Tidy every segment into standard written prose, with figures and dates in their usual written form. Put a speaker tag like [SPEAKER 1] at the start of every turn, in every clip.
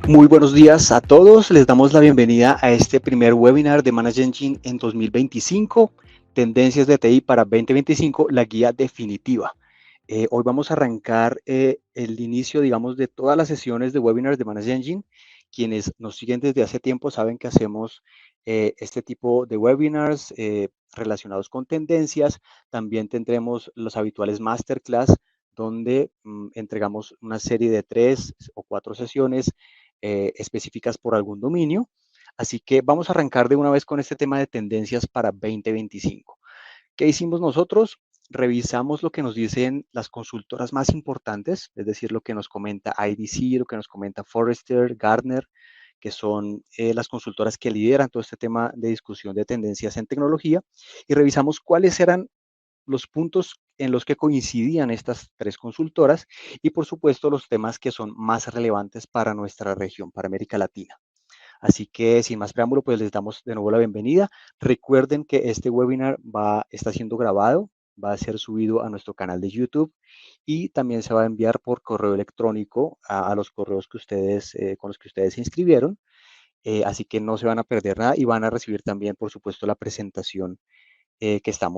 [SPEAKER 1] Muy buenos días a todos. Les damos la bienvenida a este primer webinar de Manage Engine en 2025, Tendencias de TI para 2025, la guía definitiva. Hoy vamos a arrancar el inicio, digamos, de todas las sesiones de webinars de Manage Engine. Quienes nos siguen desde hace tiempo saben que hacemos este tipo de webinars relacionados con tendencias. También tendremos los habituales masterclass donde entregamos una serie de 3 o 4 sesiones específicas por algún dominio. Así que vamos a arrancar de una vez con este tema de tendencias para 2025. ¿Qué hicimos nosotros? Revisamos lo que nos dicen las consultoras más importantes, es decir, lo que nos comenta IDC, lo que nos comenta Forrester, Gartner, que son las consultoras que lideran todo este tema de discusión de tendencias en tecnología, y revisamos cuáles eran los puntos en los que coincidían estas 3 consultoras y por supuesto los temas que son más relevantes para nuestra región, para América Latina. Así que sin más preámbulo, pues les damos de nuevo la bienvenida. Recuerden que este webinar está siendo grabado, va a ser subido a nuestro canal de YouTube y también se va a enviar por correo electrónico a los correos que con los que ustedes se inscribieron. Así que no se van a perder nada y van a recibir también, por supuesto, la presentación que están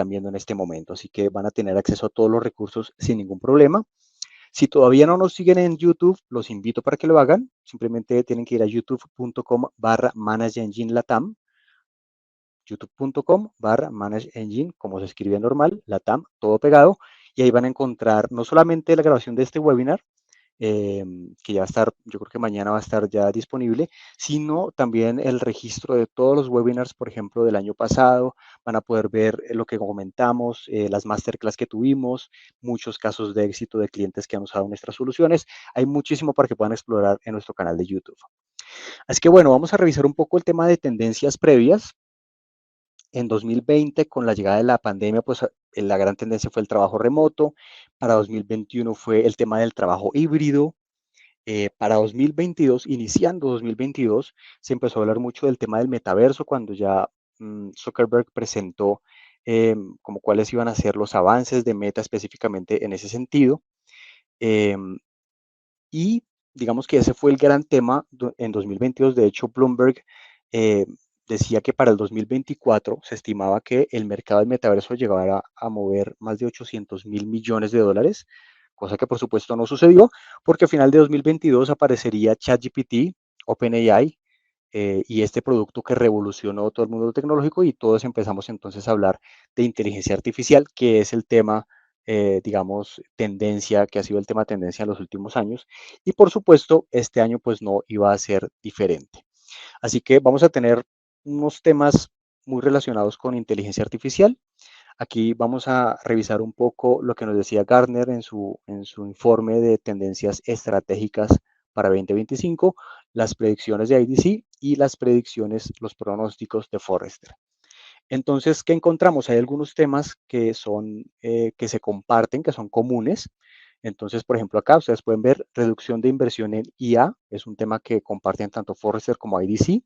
[SPEAKER 1] viendo en este momento. Así que van a tener acceso a todos los recursos sin ningún problema. Si todavía no nos siguen en YouTube, los invito para que lo hagan. Simplemente tienen que ir a youtube.com/manageenginelatam, youtube.com/manageengine, como se escribe normal, latam, todo pegado, y ahí van a encontrar no solamente la grabación de este webinar, que ya va a estar, yo creo que mañana va a estar ya disponible, sino también el registro de todos los webinars, por ejemplo, del año pasado. Van a poder ver lo que comentamos, las masterclass que tuvimos, muchos casos de éxito de clientes que han usado nuestras soluciones. Hay muchísimo para que puedan explorar en nuestro canal de YouTube. Así que bueno, vamos a revisar un poco el tema de tendencias previas. En 2020, con la llegada de la pandemia, pues la gran tendencia fue el trabajo remoto. Para 2021 fue el tema del trabajo híbrido. Para 2022, iniciando 2022, se empezó a hablar mucho del tema del metaverso cuando ya Zuckerberg presentó como cuáles iban a ser los avances de Meta específicamente en ese sentido. Em, y digamos que ese fue el gran tema en 2022. De hecho, Bloomberg eh, decía que para el 2024 se estimaba que el mercado del metaverso llegara a mover más de 800.000 millones de dólares, cosa que por supuesto no sucedió, porque a final de 2022 aparecería ChatGPT, OpenAI, y este producto que revolucionó todo el mundo tecnológico y todos empezamos entonces a hablar de inteligencia artificial, que es el tema, digamos, tendencia, que ha sido el tema tendencia en los últimos años. Y por supuesto, este año pues no iba a ser diferente. Así que vamos a tener unos temas muy relacionados con inteligencia artificial. Aquí vamos a revisar un poco lo que nos decía Gartner en su informe de tendencias estratégicas para 2025, las predicciones de IDC y las predicciones, los pronósticos de Forrester. Entonces, ¿qué encontramos? Hay algunos temas que se comparten, que son comunes. Entonces, por ejemplo, acá ustedes pueden ver reducción de inversión en IA, es un tema que comparten tanto Forrester como IDC.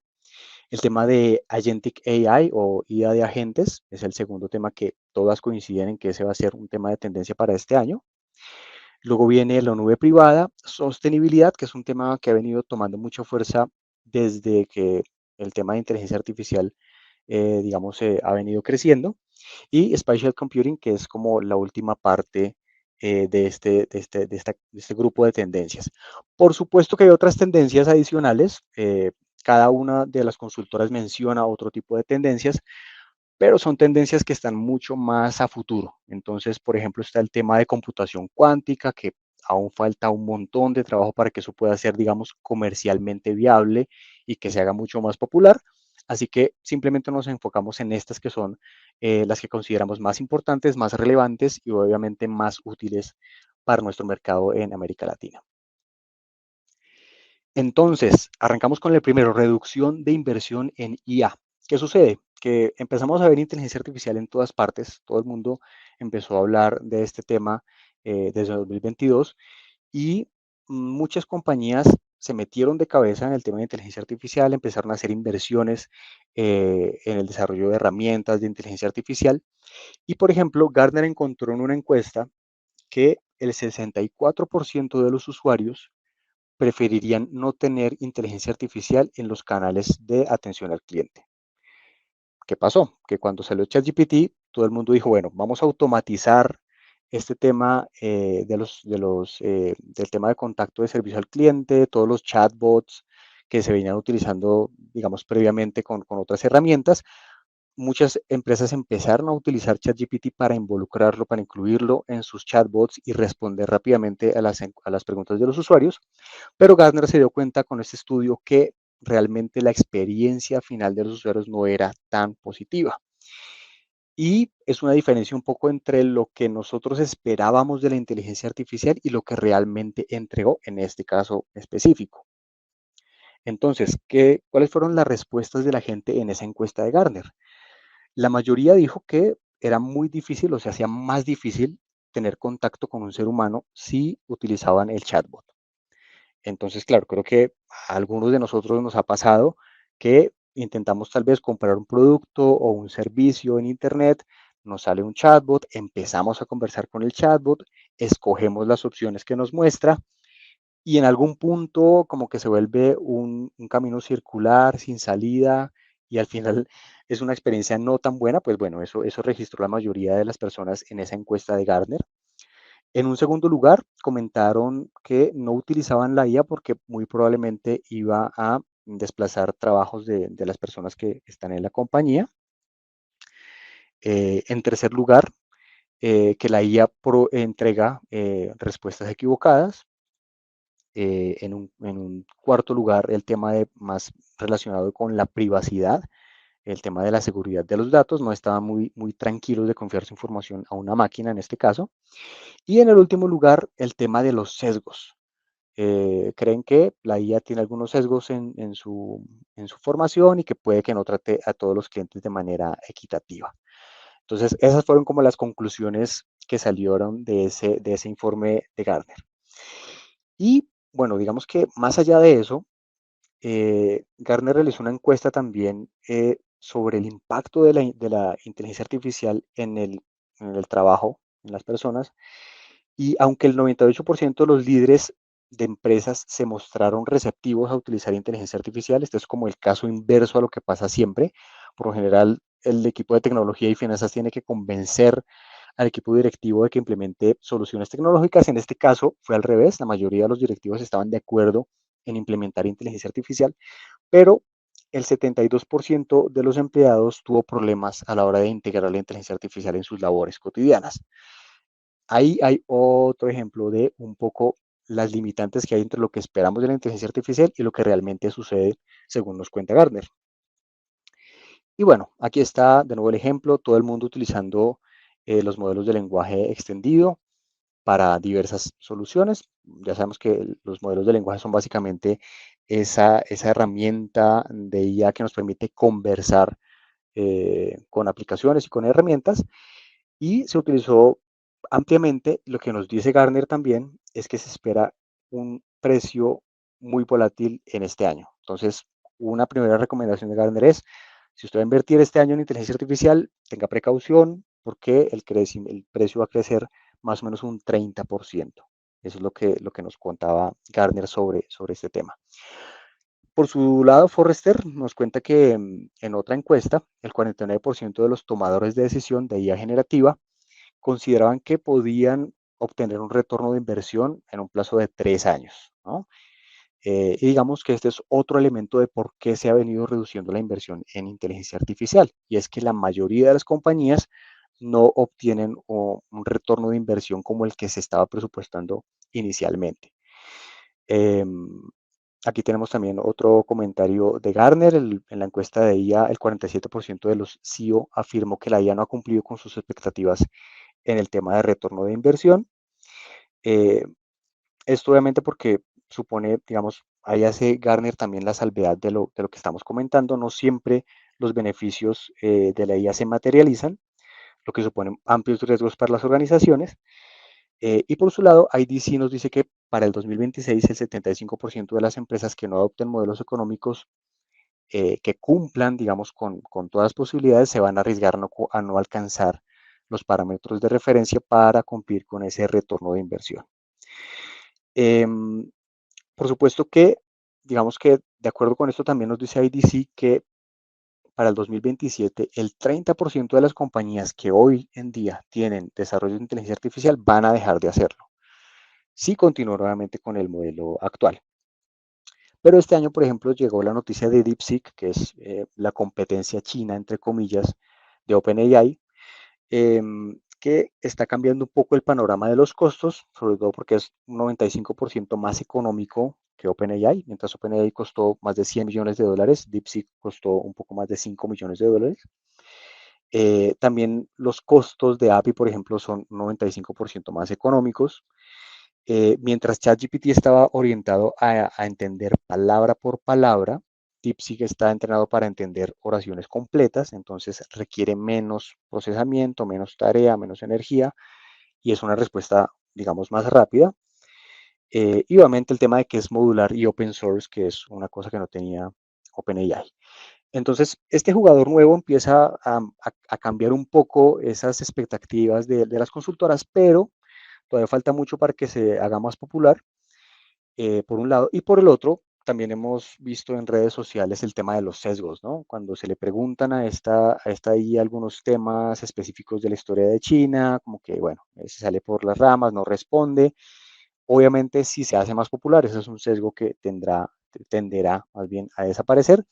[SPEAKER 1] El tema de Agentic AI o IA de agentes es el segundo tema que todas coinciden en que ese va a ser un tema de tendencia para este año. Luego viene la nube privada, sostenibilidad, que es un tema que ha venido tomando mucha fuerza desde que el tema de inteligencia artificial, digamos, ha venido creciendo. Y Spatial Computing, que es como la última parte de este grupo de tendencias. Por supuesto que hay otras tendencias adicionales. Cada una de las consultoras menciona otro tipo de tendencias, pero son tendencias que están mucho más a futuro. Entonces, por ejemplo, está el tema de computación cuántica, que aún falta un montón de trabajo para que eso pueda ser, digamos, comercialmente viable y que se haga mucho más popular. Así que simplemente nos enfocamos en estas que son las que consideramos más importantes, más relevantes y obviamente más útiles para nuestro mercado en América Latina. Entonces, arrancamos con el primero, reducción de inversión en IA. ¿Qué sucede? Que empezamos a ver inteligencia artificial en todas partes, todo el mundo empezó a hablar de este tema desde 2022 y muchas compañías se metieron de cabeza en el tema de inteligencia artificial, empezaron a hacer inversiones en el desarrollo de herramientas de inteligencia artificial y, por ejemplo, Gartner encontró en una encuesta que el 64% de los usuarios preferirían no tener inteligencia artificial en los canales de atención al cliente. ¿Qué pasó? Que cuando salió ChatGPT, todo el mundo dijo, bueno, vamos a automatizar este tema del tema de contacto de servicio al cliente, todos los chatbots que se venían utilizando, digamos, previamente con otras herramientas. Muchas empresas empezaron a utilizar ChatGPT para involucrarlo, para incluirlo en sus chatbots y responder rápidamente a las preguntas de los usuarios, pero Gartner se dio cuenta con este estudio que realmente la experiencia final de los usuarios no era tan positiva. Y es una diferencia un poco entre lo que nosotros esperábamos de la inteligencia artificial y lo que realmente entregó en este caso específico. Entonces, ¿cuáles fueron las respuestas de la gente en esa encuesta de Gartner? La mayoría dijo que era muy difícil o se hacía más difícil tener contacto con un ser humano si utilizaban el chatbot. Entonces, claro, creo que a algunos de nosotros nos ha pasado que intentamos tal vez comprar un producto o un servicio en Internet, nos sale un chatbot, empezamos a conversar con el chatbot, escogemos las opciones que nos muestra y en algún punto como que se vuelve un camino circular sin salida y al final es una experiencia no tan buena, pues bueno, eso registró la mayoría de las personas en esa encuesta de Gartner. En un segundo lugar, comentaron que no utilizaban la IA porque muy probablemente iba a desplazar trabajos de las personas que están en la compañía. En tercer lugar, que la IA entrega respuestas equivocadas. En un cuarto lugar, el tema más relacionado con la privacidad, el tema de la seguridad de los datos, no estaban muy tranquilos de confiar su información a una máquina en este caso. Y en el último lugar, el tema de los sesgos. Creen que la IA tiene algunos sesgos en su formación y que puede que no trate a todos los clientes de manera equitativa. Entonces, esas fueron como las conclusiones que salieron de ese informe de Gartner. Y bueno, digamos que más allá de eso, Gartner realizó una encuesta también sobre el impacto de la inteligencia artificial en el trabajo, en las personas. Y aunque el 98% de los líderes de empresas se mostraron receptivos a utilizar inteligencia artificial, este es como el caso inverso a lo que pasa siempre. Por lo general, el equipo de tecnología y finanzas tiene que convencer al equipo directivo de que implemente soluciones tecnológicas. En este caso fue al revés, la mayoría de los directivos estaban de acuerdo en implementar inteligencia artificial, pero el 72% de los empleados tuvo problemas a la hora de integrar la inteligencia artificial en sus labores cotidianas. Ahí hay otro ejemplo de un poco las limitantes que hay entre lo que esperamos de la inteligencia artificial y lo que realmente sucede según nos cuenta Gartner. Y bueno, aquí está de nuevo el ejemplo, todo el mundo utilizando los modelos de lenguaje extendido para diversas soluciones. Ya sabemos que los modelos de lenguaje son básicamente esa herramienta de IA que nos permite conversar con aplicaciones y con herramientas y se utilizó ampliamente. Lo que nos dice Gartner también es que se espera un precio muy volátil en este año. Entonces, una primera recomendación de Gartner es, si usted va a invertir este año en inteligencia artificial, tenga precaución porque el precio va a crecer más o menos un 30%. Eso es lo que nos contaba Gartner sobre este tema. Por su lado, Forrester nos cuenta que en otra encuesta, el 49% de los tomadores de decisión de IA generativa consideraban que podían obtener un retorno de inversión en un plazo de 3 años, ¿no? Y digamos que este es otro elemento de por qué se ha venido reduciendo la inversión en inteligencia artificial, y es que la mayoría de las compañías no obtienen un retorno de inversión como el que se estaba presupuestando inicialmente. Em, Aquí tenemos también otro comentario de Gartner. En la encuesta de IA, el 47% de los CEO afirmó que la IA no ha cumplido con sus expectativas en el tema de retorno de inversión. Eh, Esto obviamente porque supone, digamos, ahí hace Gartner también la salvedad de lo que estamos comentando. No siempre los beneficios de la IA se materializan, lo que supone amplios riesgos para las organizaciones. Y por su lado, IDC nos dice que para el 2026 el 75% de las empresas que no adopten modelos económicos que cumplan, digamos, con todas las posibilidades, se van a arriesgar a no alcanzar los parámetros de referencia para cumplir con ese retorno de inversión. Eh, Por supuesto que, digamos que de acuerdo con esto también nos dice IDC que para el 2027 el 30% de las compañías que hoy en día tienen desarrollo de inteligencia artificial van a dejar de hacerlo. Si continúa nuevamente con el modelo actual. Pero este año, por ejemplo, llegó la noticia de DeepSeek, que es la competencia china, entre comillas, de OpenAI, que está cambiando un poco el panorama de los costos, sobre todo porque es un 95% más económico que OpenAI. Mientras OpenAI costó más de 100 millones de dólares, DeepSeek costó un poco más de 5 millones de dólares. También los costos de API, por ejemplo, son 95% más económicos. Mientras ChatGPT estaba orientado a entender palabra por palabra, DeepSeek está entrenado para entender oraciones completas, entonces requiere menos procesamiento, menos tarea, menos energía y es una respuesta, digamos, más rápida. Y obviamente el tema de que es modular y open source, que es una cosa que no tenía OpenAI. Entonces, este jugador nuevo empieza a cambiar un poco esas expectativas de las consultoras, pero todavía falta mucho para que se haga más popular, por un lado. Y por el otro, también hemos visto en redes sociales el tema de los sesgos, ¿no? Cuando se le preguntan a esta IA algunos temas específicos de la historia de China, como que, bueno, se sale por las ramas, no responde. Obviamente, si se hace más popular, ese es un sesgo que tenderá más bien a desaparecer,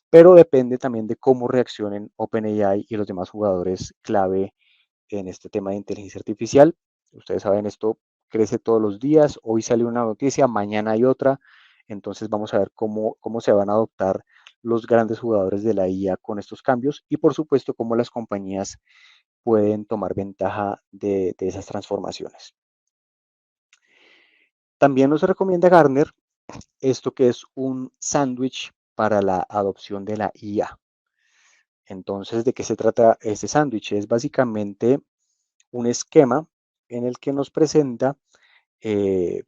[SPEAKER 1] pero depende también de cómo reaccionen OpenAI y los demás jugadores clave en este tema de inteligencia artificial. Ustedes saben, esto crece todos los días, hoy sale una noticia, mañana hay otra, entonces vamos a ver cómo se van a adoptar los grandes jugadores de la IA con estos cambios y por supuesto cómo las compañías pueden tomar ventaja de esas transformaciones. También nos recomienda Gartner esto que es un sándwich para la adopción de la IA. Entonces, ¿de qué se trata este sándwich? Es básicamente un esquema en el que nos presenta eh,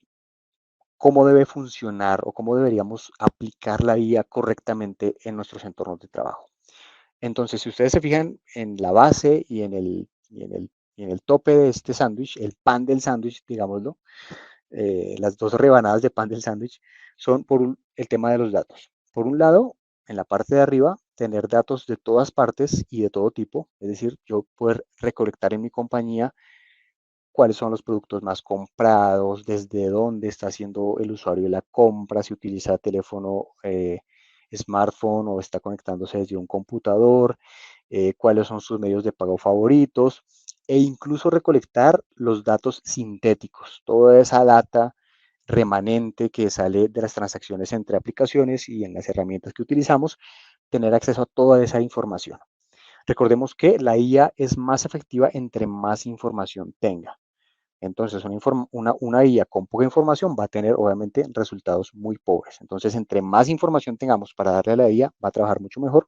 [SPEAKER 1] cómo debe funcionar o cómo deberíamos aplicar la IA correctamente en nuestros entornos de trabajo. Entonces, si ustedes se fijan en la base y en el tope de este sándwich, el pan del sándwich, digámoslo, las dos rebanadas de pan del sándwich, son el tema de los datos. Por un lado, en la parte de arriba, tener datos de todas partes y de todo tipo, es decir, yo poder recolectar en mi compañía cuáles son los productos más comprados, desde dónde está haciendo el usuario la compra, si utiliza teléfono, smartphone o está conectándose desde un computador, cuáles son sus medios de pago favoritos e incluso recolectar los datos sintéticos, toda esa data remanente que sale de las transacciones entre aplicaciones y en las herramientas que utilizamos, tener acceso a toda esa información. Recordemos que la IA es más efectiva entre más información tenga. Entonces, una IA con poca información va a tener, obviamente, resultados muy pobres. Entonces, entre más información tengamos para darle a la IA, va a trabajar mucho mejor.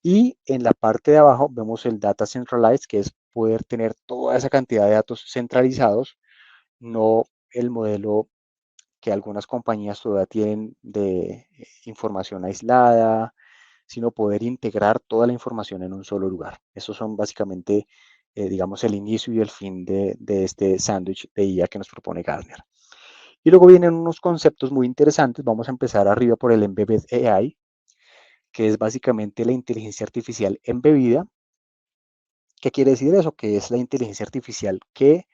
[SPEAKER 1] Y en la parte de abajo vemos el Data Centralized, que es poder tener toda esa cantidad de datos centralizados, no el modelo que algunas compañías todavía tienen de información aislada, sino poder integrar toda la información en un solo lugar. Esos son básicamente, digamos, el inicio y el fin de este sándwich de IA que nos propone Gartner. Y luego vienen unos conceptos muy interesantes. Vamos a empezar arriba por el Embedded AI, que es básicamente la inteligencia artificial embebida. ¿Qué quiere decir eso? Que es la inteligencia artificial que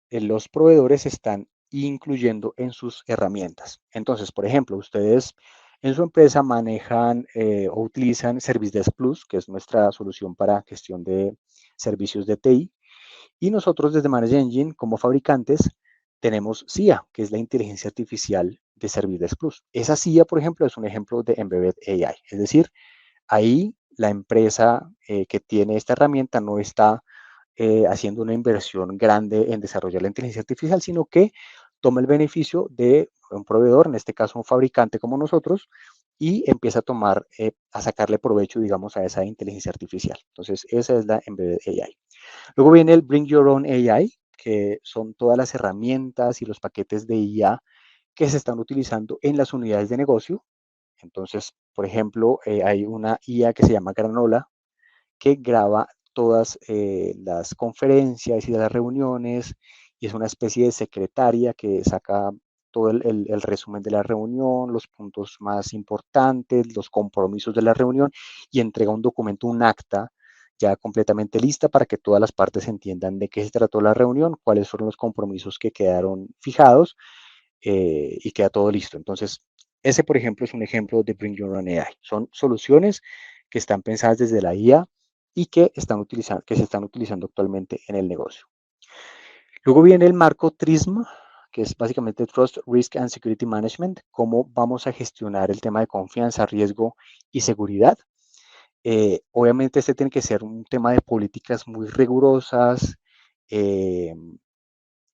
[SPEAKER 1] los proveedores están incluyendo en sus herramientas. Entonces, por ejemplo, ustedes en su empresa manejan o utilizan Service Desk Plus, que es nuestra solución para gestión de servicios de TI, y nosotros desde Manage Engine, como fabricantes, tenemos CIA, que es la inteligencia artificial de Service Desk Plus. Esa CIA, por ejemplo, es un ejemplo de Embedded AI, es decir, ahí la empresa que tiene esta herramienta no está haciendo una inversión grande en desarrollar la inteligencia artificial, sino que toma el beneficio de un proveedor, en este caso un fabricante como nosotros, y empieza a sacarle provecho, digamos, a esa inteligencia artificial. Entonces, esa es la Embedded AI. Luego viene el Bring Your Own AI, que son todas las herramientas y los paquetes de IA que se están utilizando en las unidades de negocio. Entonces, por ejemplo, hay una IA que se llama Granola, que graba todas las conferencias y las reuniones y es una especie de secretaria que saca todo el resumen de la reunión, los puntos más importantes, los compromisos de la reunión y entrega un documento, un acta ya completamente lista para que todas las partes entiendan de qué se trató la reunión, cuáles fueron los compromisos que quedaron fijados y queda todo listo. Entonces, ese, por ejemplo, es un ejemplo de Bring Your Own AI. Son soluciones que están pensadas desde la IA y que se están utilizando actualmente en el negocio. Luego viene el marco TRISM, que es básicamente Trust, Risk and Security Management, cómo vamos a gestionar el tema de confianza, riesgo y seguridad. Obviamente este tiene que ser un tema de políticas muy rigurosas, eh,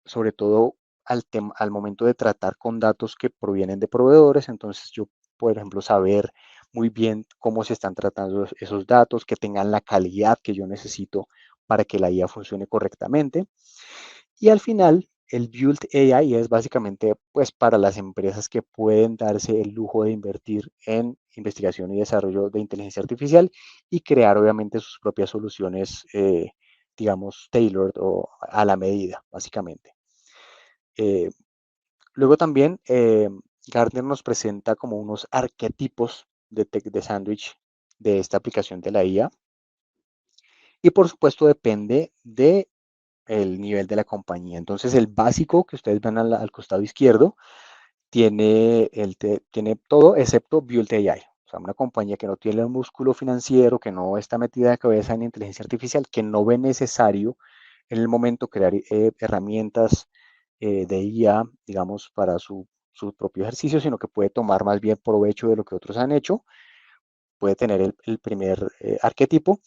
[SPEAKER 1] sobre todo al momento de tratar con datos que provienen de proveedores. Entonces yo, por ejemplo, saber muy bien cómo se están tratando esos datos, que tengan la calidad que yo necesito para que la IA funcione correctamente. Y al final, el Build AI es básicamente pues para las empresas que pueden darse el lujo de invertir en investigación y desarrollo de inteligencia artificial y crear obviamente sus propias soluciones, digamos, tailored o a la medida, básicamente. Eh, Luego también Gartner nos presenta como unos arquetipos de sándwich de esta aplicación de la IA y por supuesto depende de el nivel de la compañía. Entonces el básico que ustedes ven al costado izquierdo tiene todo excepto Build AI. O sea, una compañía que no tiene el músculo financiero, que no está metida de cabeza en inteligencia artificial, que no ve necesario en el momento crear herramientas de IA, digamos, para su propio ejercicio, sino que puede tomar más bien provecho de lo que otros han hecho, puede tener el primer arquetipo.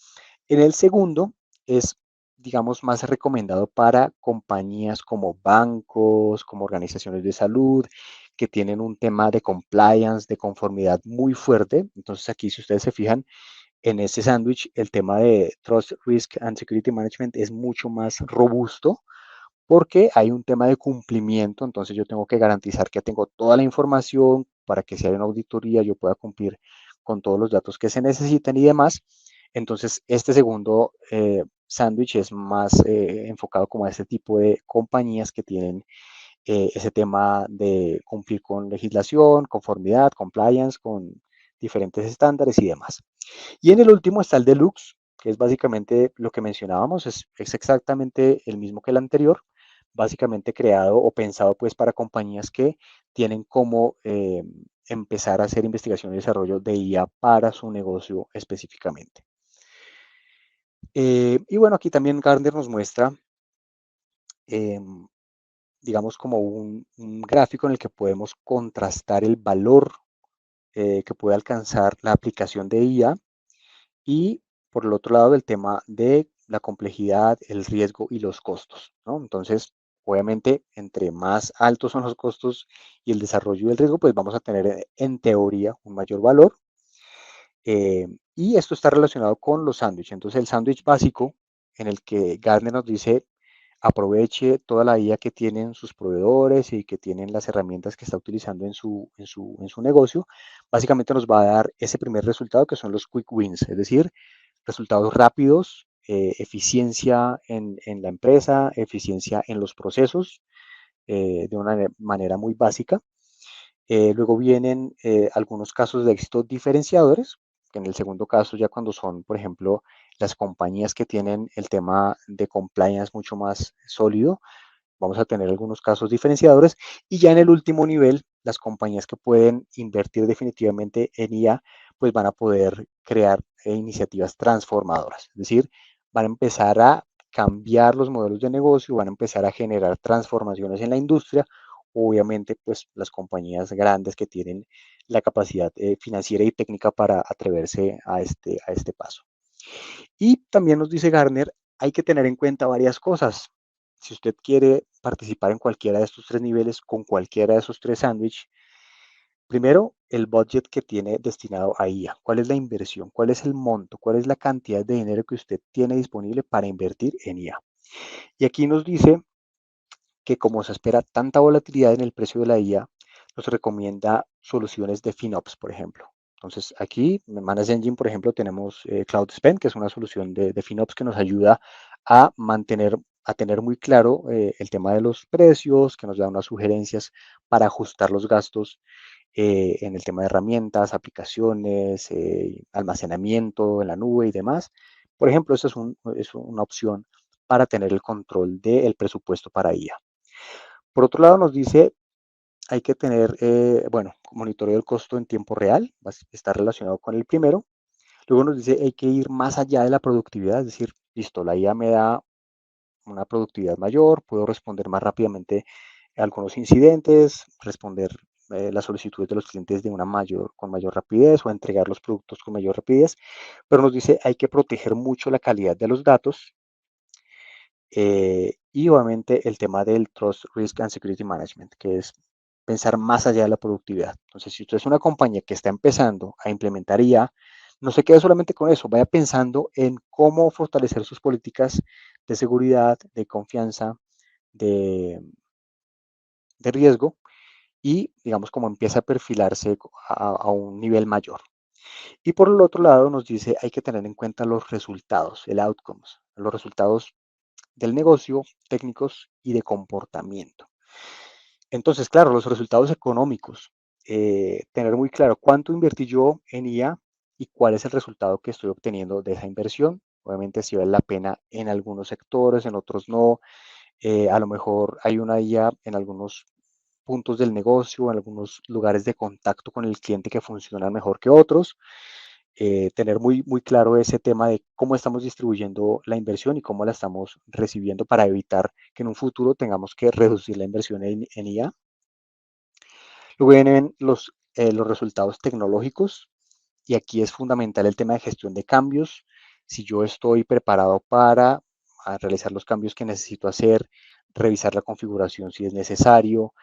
[SPEAKER 1] En el segundo es, digamos, más recomendado para compañías como bancos, como organizaciones de salud, que tienen un tema de compliance, de conformidad muy fuerte. Entonces aquí, si ustedes se fijan, en este sándwich, el tema de Trust, Risk and Security Management es mucho más robusto porque hay un tema de cumplimiento, entonces yo tengo que garantizar que tengo toda la información para que si hay una auditoría yo pueda cumplir con todos los datos que se necesitan y demás. Entonces, este segundo sándwich es más enfocado como a este tipo de compañías que tienen ese tema de cumplir con legislación, conformidad, compliance, con diferentes estándares y demás. Y en el último está el deluxe, que es básicamente lo que mencionábamos, es exactamente el mismo que el anterior, básicamente creado o pensado pues para compañías que tienen como empezar a hacer investigación y desarrollo de IA para su negocio específicamente. Y bueno, aquí también Gartner nos muestra, eh, digamos, como un gráfico en el que podemos contrastar el valor que puede alcanzar la aplicación de IA y por el otro lado el tema de la complejidad, el riesgo y los costos, ¿no? Entonces, obviamente, entre más altos son los costos y el desarrollo y el riesgo, pues vamos a tener en teoría un mayor valor. Y esto está relacionado con los sándwiches. Entonces, el sándwich básico en el que Gartner nos dice aproveche toda la IA que tienen sus proveedores y que tienen las herramientas que está utilizando en su negocio, básicamente nos va a dar ese primer resultado que son los quick wins, es decir, resultados rápidos, eficiencia en la empresa, eficiencia en los procesos de una manera muy básica. Luego vienen algunos casos de éxito diferenciadores, que en el segundo caso ya cuando son, por ejemplo, las compañías que tienen el tema de compliance mucho más sólido, vamos a tener algunos casos diferenciadores. Y ya en el último nivel, las compañías que pueden invertir definitivamente en IA, pues van a poder crear iniciativas transformadoras. Es decir, van a empezar a cambiar los modelos de negocio, van a empezar a generar transformaciones en la industria. Obviamente, pues las compañías grandes que tienen la capacidad financiera y técnica para atreverse a este paso. Y también nos dice Garner, hay que tener en cuenta varias cosas. Si usted quiere participar en cualquiera de estos tres niveles, con cualquiera de esos tres sándwiches, primero, el budget que tiene destinado a IA. ¿Cuál es la inversión? ¿Cuál es el monto? ¿Cuál es la cantidad de dinero que usted tiene disponible para invertir en IA? Y aquí nos dice que como se espera tanta volatilidad en el precio de la IA, nos recomienda soluciones de FinOps, por ejemplo. Entonces, aquí en Manage Engine, por ejemplo, tenemos Cloud Spend, que es una solución de FinOps que nos ayuda a tener muy claro el tema de los precios, que nos da unas sugerencias para ajustar los gastos en el tema de herramientas, aplicaciones, almacenamiento en la nube y demás. Por ejemplo, esa es una opción para tener el control del presupuesto para IA. Por otro lado, nos dice, hay que tener, bueno, monitoreo del costo en tiempo real, está relacionado con el primero. Luego nos dice, hay que ir más allá de la productividad, es decir, listo, la IA me da una productividad mayor, puedo responder más rápidamente a algunos incidentes, responder las solicitudes de los clientes con mayor rapidez o entregar los productos con mayor rapidez, pero nos dice hay que proteger mucho la calidad de los datos y obviamente el tema del Trust, Risk and Security Management, que es pensar más allá de la productividad. Entonces, si usted es una compañía que está empezando a implementar IA, no se quede solamente con eso, vaya pensando en cómo fortalecer sus políticas de seguridad, de confianza, de, de riesgo y, digamos, cómo empieza a perfilarse a un nivel mayor. Y por el otro lado nos dice hay que tener en cuenta los resultados, el outcomes, los resultados del negocio, técnicos y de comportamiento. Entonces, claro, los resultados económicos, tener muy claro cuánto invertí yo en IA y cuál es el resultado que estoy obteniendo de esa inversión. Obviamente si vale la pena en algunos sectores, en otros no. A lo mejor hay una IA en algunos puntos del negocio, en algunos lugares de contacto con el cliente que funcionan mejor que otros. Tener muy claro ese tema de cómo estamos distribuyendo la inversión y cómo la estamos recibiendo para evitar que en un futuro tengamos que reducir la inversión en IA. Luego vienen los resultados tecnológicos y aquí es fundamental el tema de gestión de cambios. Si yo estoy preparado para realizar los cambios que necesito hacer, revisar la configuración si es necesario,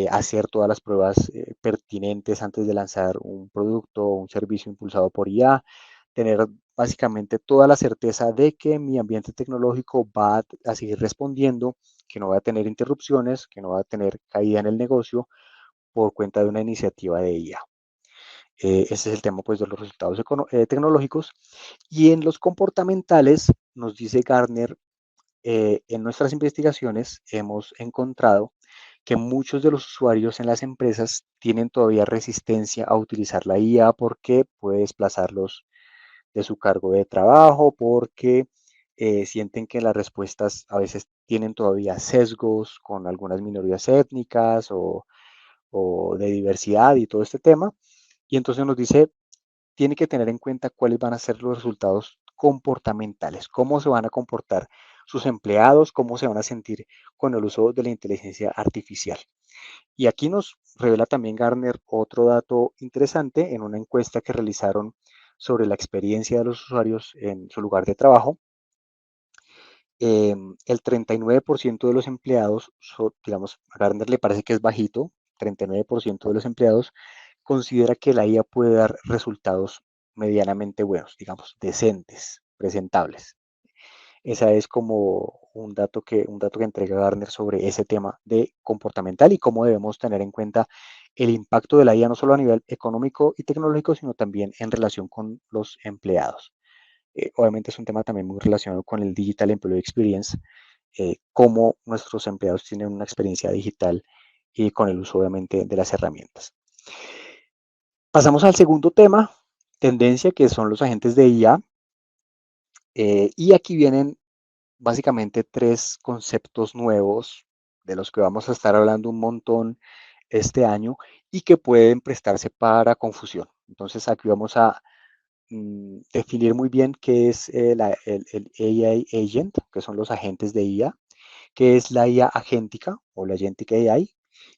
[SPEAKER 1] hacer todas las pruebas pertinentes antes de lanzar un producto o un servicio impulsado por IA, tener básicamente toda la certeza de que mi ambiente tecnológico va a seguir respondiendo, que no va a tener interrupciones, que no va a tener caída en el negocio por cuenta de una iniciativa de IA. Ese es el tema pues, de los resultados tecnológicos. Y en los comportamentales, nos dice Gartner, en nuestras investigaciones hemos encontrado que muchos de los usuarios en las empresas tienen todavía resistencia a utilizar la IA porque puede desplazarlos de su cargo de trabajo, porque sienten que las respuestas a veces tienen todavía sesgos con algunas minorías étnicas o de diversidad y todo este tema. Y entonces nos dice, tiene que tener en cuenta cuáles van a ser los resultados comportamentales, cómo se van a comportar sus empleados, cómo se van a sentir con el uso de la inteligencia artificial. Y aquí nos revela también Gartner otro dato interesante en una encuesta que realizaron sobre la experiencia de los usuarios en su lugar de trabajo. El 39% de los empleados, digamos, a Gartner le parece que es bajito, 39% de los empleados considera que la IA puede dar resultados medianamente buenos, digamos, decentes, presentables. Esa es como un dato que entrega Gartner sobre ese tema de comportamental y cómo debemos tener en cuenta el impacto de la IA no solo a nivel económico y tecnológico, sino también en relación con los empleados. Obviamente es un tema también muy relacionado con el Digital Employee Experience, cómo nuestros empleados tienen una experiencia digital y con el uso obviamente de las herramientas. Pasamos al segundo tema, tendencia, que son los agentes de IA. Y aquí vienen básicamente tres conceptos nuevos de los que vamos a estar hablando un montón este año y que pueden prestarse para confusión. Entonces aquí vamos a definir muy bien qué es el AI Agent, que son los agentes de IA, qué es la IA agéntica o la Agentic AI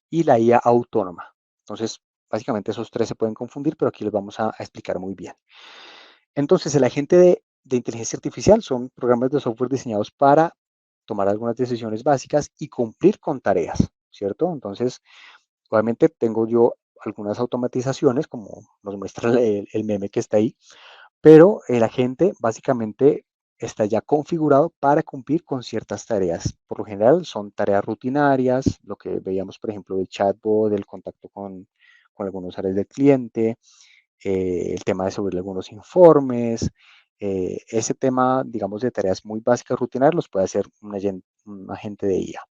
[SPEAKER 1] y la IA autónoma. Entonces, básicamente esos tres se pueden confundir, pero aquí les vamos a explicar muy bien. Entonces, el agente de inteligencia artificial son programas de software diseñados para tomar algunas decisiones básicas y cumplir con tareas, ¿cierto? Entonces, obviamente tengo yo algunas automatizaciones, como nos muestra el meme que está ahí, pero el agente básicamente está ya configurado para cumplir con ciertas tareas. Por lo general son tareas rutinarias, lo que veíamos, por ejemplo, del chatbot, del contacto con algunos áreas del cliente, el tema de subir algunos informes, ese tema, digamos, de tareas muy básicas, rutinarias, los puede hacer un agente de IA.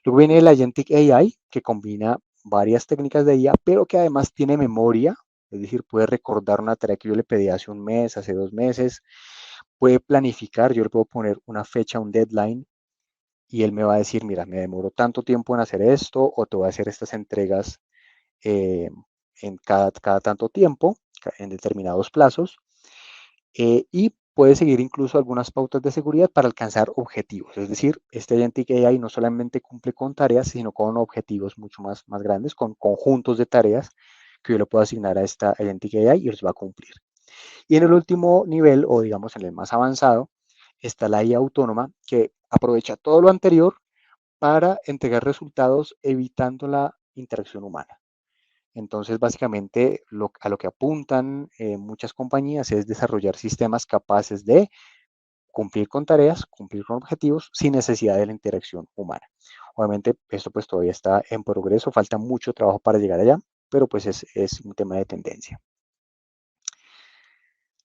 [SPEAKER 1] Luego viene el Agentic AI, que combina varias técnicas de IA, pero que además tiene memoria, es decir, puede recordar una tarea que yo le pedí hace un mes, hace 2 meses, puede planificar, yo le puedo poner una fecha, un deadline, y él me va a decir, mira, me demoro tanto tiempo en hacer esto, o te voy a hacer estas entregas eh, en cada tanto tiempo, en determinados plazos, y puede seguir incluso algunas pautas de seguridad para alcanzar objetivos. Es decir, este Agentic AI no solamente cumple con tareas, sino con objetivos mucho más grandes, con conjuntos de tareas que yo le puedo asignar a esta Agentic AI y los va a cumplir. Y en el último nivel, o digamos en el más avanzado, está la IA autónoma que aprovecha todo lo anterior para entregar resultados evitando la interacción humana. Entonces, básicamente, a lo que apuntan muchas compañías es desarrollar sistemas capaces de cumplir con tareas, cumplir con objetivos sin necesidad de la interacción humana. Obviamente, esto pues todavía está en progreso, falta mucho trabajo para llegar allá, pero pues es un tema de tendencia.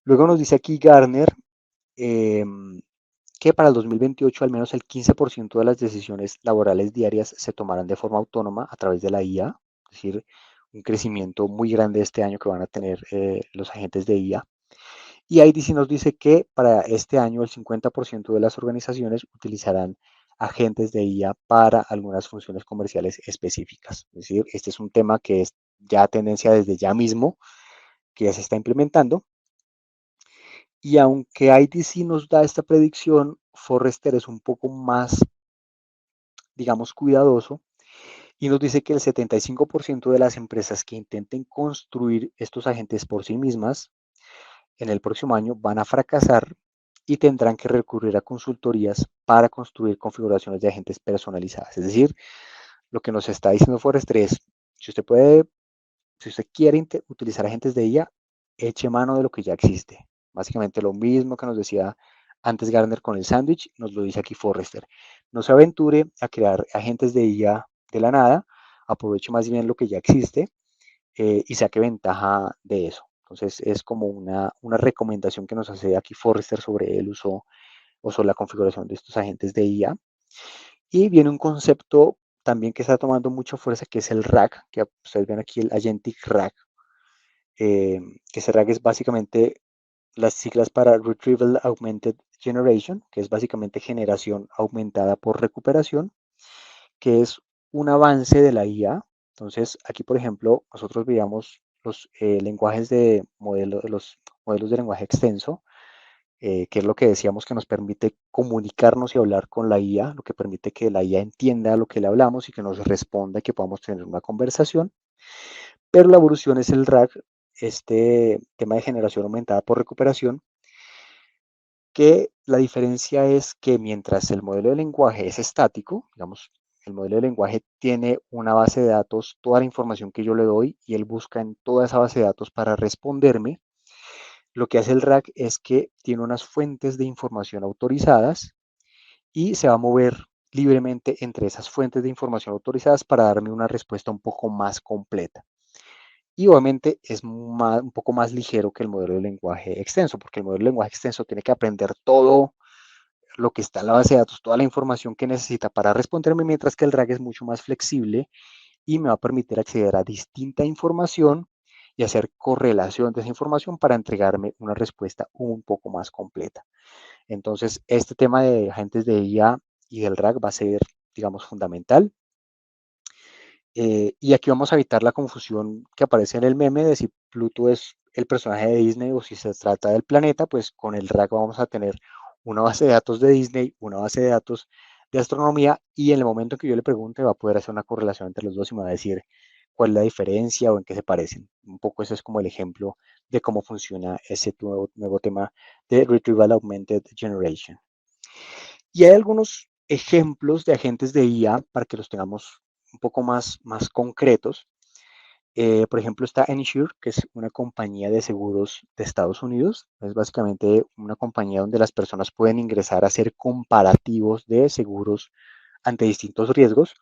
[SPEAKER 1] Luego nos dice aquí Gartner eh, que para el 2028 al menos el 15% de las decisiones laborales diarias se tomarán de forma autónoma a través de la IA, es decir, un crecimiento muy grande este año que van a tener los agentes de IA. Y IDC nos dice que para este año el 50% de las organizaciones utilizarán agentes de IA para algunas funciones comerciales específicas. Es decir, este es un tema que es ya tendencia desde ya mismo, que ya se está implementando. Y aunque IDC nos da esta predicción, Forrester es un poco más, digamos, cuidadoso y nos dice que el 75% de las empresas que intenten construir estos agentes por sí mismas en el próximo año van a fracasar y tendrán que recurrir a consultorías para construir configuraciones de agentes personalizadas. Es decir, lo que nos está diciendo Forrester es, si usted puede, si usted quiere utilizar agentes de IA, eche mano de lo que ya existe. Básicamente lo mismo que nos decía antes Gartner con el sándwich, nos lo dice aquí Forrester. No se aventure a crear agentes de IA de la nada, aproveche más bien lo que ya existe y saque ventaja de eso. Entonces es como una recomendación que nos hace aquí Forrester sobre el uso o sobre la configuración de estos agentes de IA. Y viene un concepto también que está tomando mucha fuerza, que es el RAG, que ustedes ven aquí el Agentic RAG, que ese RAG es básicamente las siglas para Retrieval Augmented Generation, que es básicamente generación aumentada por recuperación, que es un avance de la IA. Entonces, aquí, por ejemplo, nosotros veíamos los lenguajes de los modelos de lenguaje extenso, que es lo que decíamos que nos permite comunicarnos y hablar con la IA, lo que permite que la IA entienda lo que le hablamos y que nos responda y que podamos tener una conversación. Pero la evolución es el RAG, este tema de generación aumentada por recuperación, que la diferencia es que mientras el modelo de lenguaje es estático, digamos, el modelo de lenguaje tiene una base de datos, toda la información que yo le doy y él busca en toda esa base de datos para responderme, lo que hace el RAG es que tiene unas fuentes de información autorizadas y se va a mover libremente entre esas fuentes de información autorizadas para darme una respuesta un poco más completa. Y obviamente es un poco más ligero que el modelo de lenguaje extenso, porque el modelo de lenguaje extenso tiene que aprender todo lo que está en la base de datos, toda la información que necesita para responderme, mientras que el RAG es mucho más flexible y me va a permitir acceder a distinta información y hacer correlación de esa información para entregarme una respuesta un poco más completa. Entonces, este tema de agentes de IA y del RAG va a ser, digamos, fundamental. Y aquí vamos a evitar la confusión que aparece en el meme de si Pluto es el personaje de Disney o si se trata del planeta, pues con el RAG vamos a tener una base de datos de Disney, una base de datos de astronomía y en el momento que yo le pregunte va a poder hacer una correlación entre los dos y me va a decir cuál es la diferencia o en qué se parecen. Un poco ese es como el ejemplo de cómo funciona ese nuevo tema de Retrieval Augmented Generation. Y hay algunos ejemplos de agentes de IA para que los tengamos un poco más concretos. Por ejemplo, está Ensure, que es una compañía de seguros de Estados Unidos. Es básicamente una compañía donde las personas pueden ingresar a hacer comparativos de seguros ante distintos riesgos.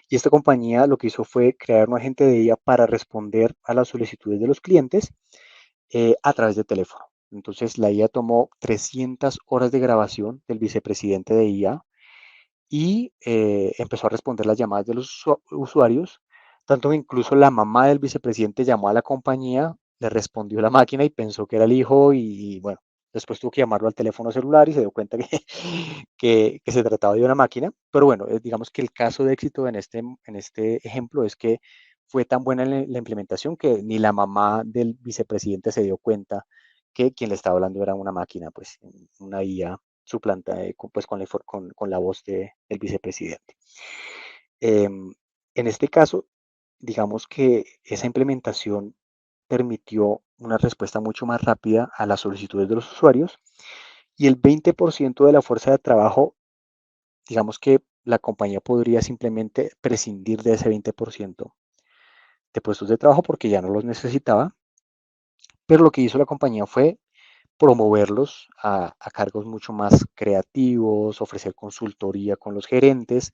[SPEAKER 1] Y esta compañía lo que hizo fue crear un agente de IA para responder a las solicitudes de los clientes a través de teléfono. Entonces, la IA tomó 300 horas de grabación del vicepresidente de IA y empezó a responder las llamadas de los usuarios Tanto que incluso la mamá del vicepresidente llamó a la compañía, le respondió la máquina y pensó que era el hijo y bueno, después tuvo que llamarlo al teléfono celular y se dio cuenta que, que se trataba de una máquina. Pero bueno, digamos que el caso de éxito en este ejemplo es que fue tan buena la implementación que ni la mamá del vicepresidente se dio cuenta que quien le estaba hablando era una máquina, pues una IA suplanta, pues con la voz del vicepresidente. En este caso, digamos que esa implementación permitió una respuesta mucho más rápida a las solicitudes de los usuarios y el 20% de la fuerza de trabajo, digamos que la compañía podría simplemente prescindir de ese 20% de puestos de trabajo porque ya no los necesitaba, pero lo que hizo la compañía fue promoverlos a cargos mucho más creativos, ofrecer consultoría con los gerentes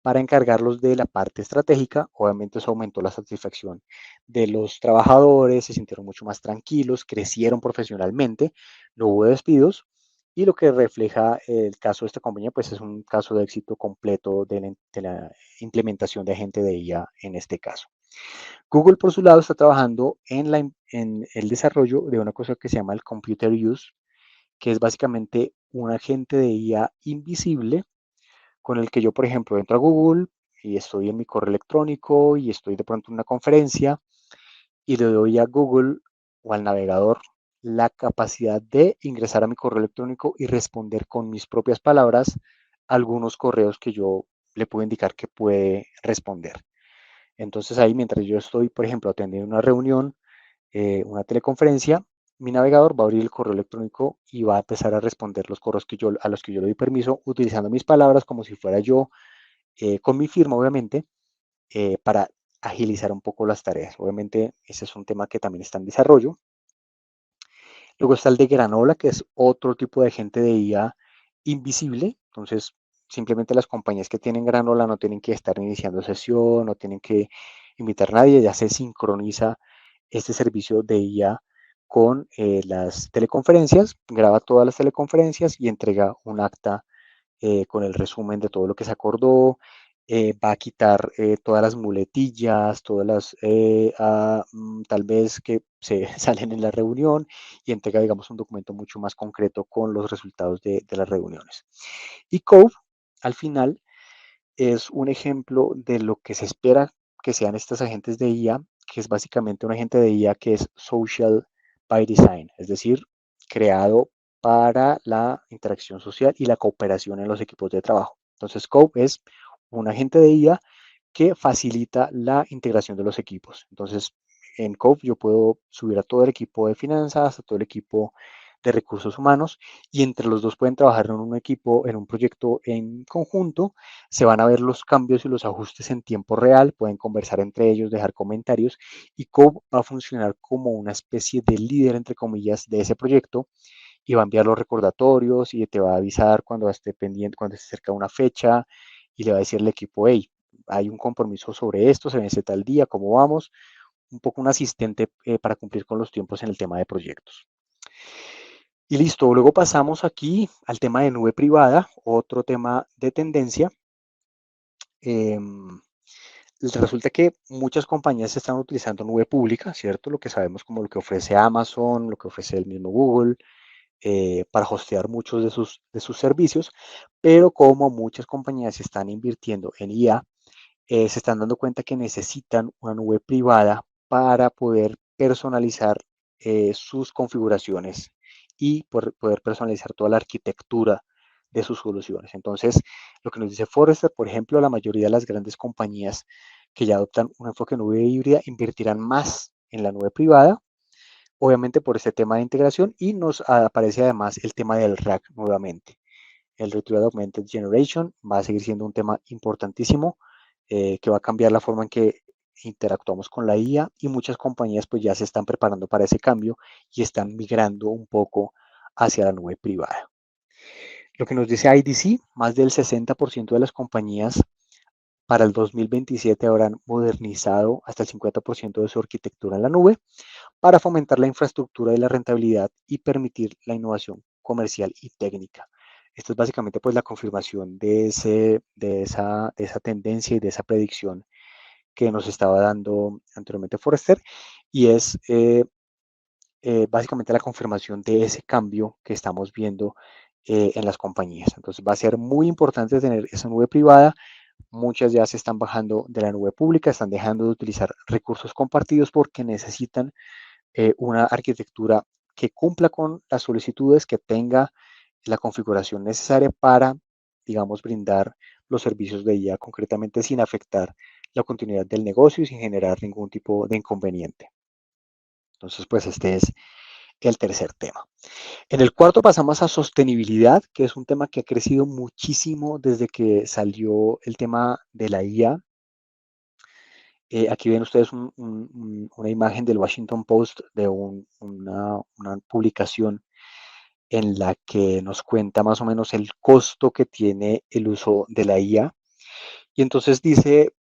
[SPEAKER 1] para encargarlos de la parte estratégica. Obviamente eso aumentó la satisfacción de los trabajadores, se sintieron mucho más tranquilos, crecieron profesionalmente, no hubo despidos y lo que refleja el caso de esta compañía pues es un caso de éxito completo de la implementación de agente de IA en este caso. Google por su lado está trabajando en el desarrollo de una cosa que se llama el Computer Use, que es básicamente un agente de IA invisible con el que yo, por ejemplo, entro a Google y estoy en mi correo electrónico y estoy de pronto en una conferencia y le doy a Google o al navegador la capacidad de ingresar a mi correo electrónico y responder con mis propias palabras algunos correos que yo le puedo indicar que puede responder. Entonces ahí, mientras yo estoy, por ejemplo, atendiendo una reunión, una teleconferencia, mi navegador va a abrir el correo electrónico y va a empezar a responder los correos a los que yo le doy permiso, utilizando mis palabras como si fuera yo, con mi firma, obviamente, para agilizar un poco las tareas. Obviamente, ese es un tema que también está en desarrollo. Luego está el de Granola, que es otro tipo de agente de IA invisible. Entonces, simplemente las compañías que tienen Granola no tienen que estar iniciando sesión, no tienen que invitar a nadie, ya se sincroniza este servicio de IA con las teleconferencias, graba todas las teleconferencias y entrega un acta con el resumen de todo lo que se acordó, va a quitar todas las muletillas, todas las tal vez que se salen en la reunión y entrega, digamos, un documento mucho más concreto con los resultados de las reuniones. Y Cove, al final, es un ejemplo de lo que se espera que sean estos agentes de IA, que es básicamente un agente de IA que es social by design, es decir, creado para la interacción social y la cooperación en los equipos de trabajo. Entonces, Cope es un agente de IA que facilita la integración de los equipos. Entonces, en Cope yo puedo subir a todo el equipo de finanzas, a todo el equipo de recursos humanos y entre los dos pueden trabajar en un equipo, en un proyecto en conjunto, se van a ver los cambios y los ajustes en tiempo real, pueden conversar entre ellos, dejar comentarios y Cope va a funcionar como una especie de líder, entre comillas, de ese proyecto y va a enviar los recordatorios y te va a avisar cuando esté pendiente, cuando esté cerca de una fecha y le va a decir al equipo, hey, hay un compromiso sobre esto, se vence tal día, ¿cómo vamos? Un poco un asistente para cumplir con los tiempos en el tema de proyectos. Y listo, luego pasamos aquí al tema de nube privada, otro tema de tendencia. Eh, Resulta que muchas compañías están utilizando nube pública, ¿cierto? Lo que sabemos como lo que ofrece Amazon, lo que ofrece el mismo Google, para hostear muchos de sus servicios, pero como muchas compañías están invirtiendo en IA, se están dando cuenta que necesitan una nube privada para poder personalizar sus configuraciones y poder personalizar toda la arquitectura de sus soluciones. Entonces, lo que nos dice Forrester, por ejemplo, la mayoría de las grandes compañías que ya adoptan un enfoque nube híbrida invertirán más en la nube privada, obviamente por este tema de integración, y nos aparece además el tema del RAG nuevamente. El Retrieval Augmented Generation va a seguir siendo un tema importantísimo que va a cambiar la forma en que interactuamos con la IA y muchas compañías pues ya se están preparando para ese cambio y están migrando un poco hacia la nube privada. Lo que nos dice IDC, más del 60% de las compañías para el 2027 habrán modernizado hasta el 50% de su arquitectura en la nube para fomentar la infraestructura y la rentabilidad y permitir la innovación comercial y técnica. Esto es básicamente pues la confirmación de esa tendencia y de esa predicción que nos estaba dando anteriormente Forrester, y es básicamente la confirmación de ese cambio que estamos viendo en las compañías. Entonces va a ser muy importante tener esa nube privada. Muchas ya se están bajando de la nube pública, están dejando de utilizar recursos compartidos porque necesitan una arquitectura que cumpla con las solicitudes, que tenga la configuración necesaria para, digamos, brindar los servicios de IA concretamente sin afectar la continuidad del negocio y sin generar ningún tipo de inconveniente. Entonces, pues este es el tercer tema. En el cuarto pasamos a sostenibilidad, que es un tema que ha crecido muchísimo desde que salió el tema de la IA. Aquí ven ustedes una imagen del Washington Post de una publicación en la que nos cuenta más o menos el costo que tiene el uso de la IA. Y entonces dice,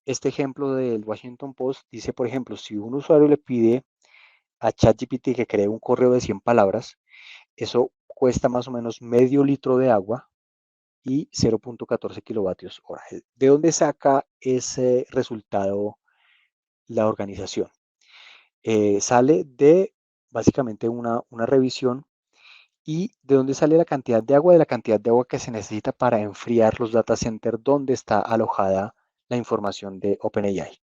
[SPEAKER 1] este ejemplo del Washington Post, dice, por ejemplo, si un usuario le pide a ChatGPT que cree un correo de 100 palabras, eso cuesta más o menos medio litro de agua y 0.14 kilovatios hora. ¿De dónde saca ese resultado la organización? Sale de básicamente una revisión. ¿Y de dónde sale la cantidad de agua? De la cantidad de agua que se necesita para enfriar los data centers donde está alojada la información de OpenAI.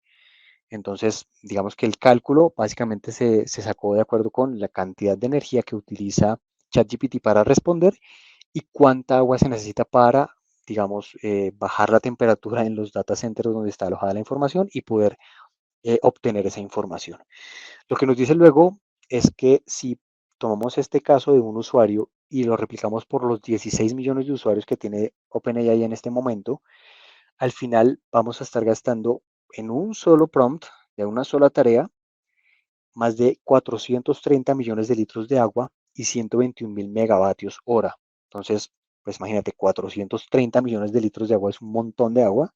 [SPEAKER 1] Entonces, digamos que el cálculo básicamente se sacó de acuerdo con la cantidad de energía que utiliza ChatGPT para responder y cuánta agua se necesita para, digamos, bajar la temperatura en los data centers donde está alojada la información y poder obtener esa información. Lo que nos dice luego es que si tomamos este caso de un usuario y lo replicamos por los 16 millones de usuarios que tiene OpenAI en este momento, al final vamos a estar gastando en un solo prompt, de una sola tarea, más de 430 millones de litros de agua y 121.000 megavatios hora. Entonces, pues imagínate, 430 millones de litros de agua es un montón de agua.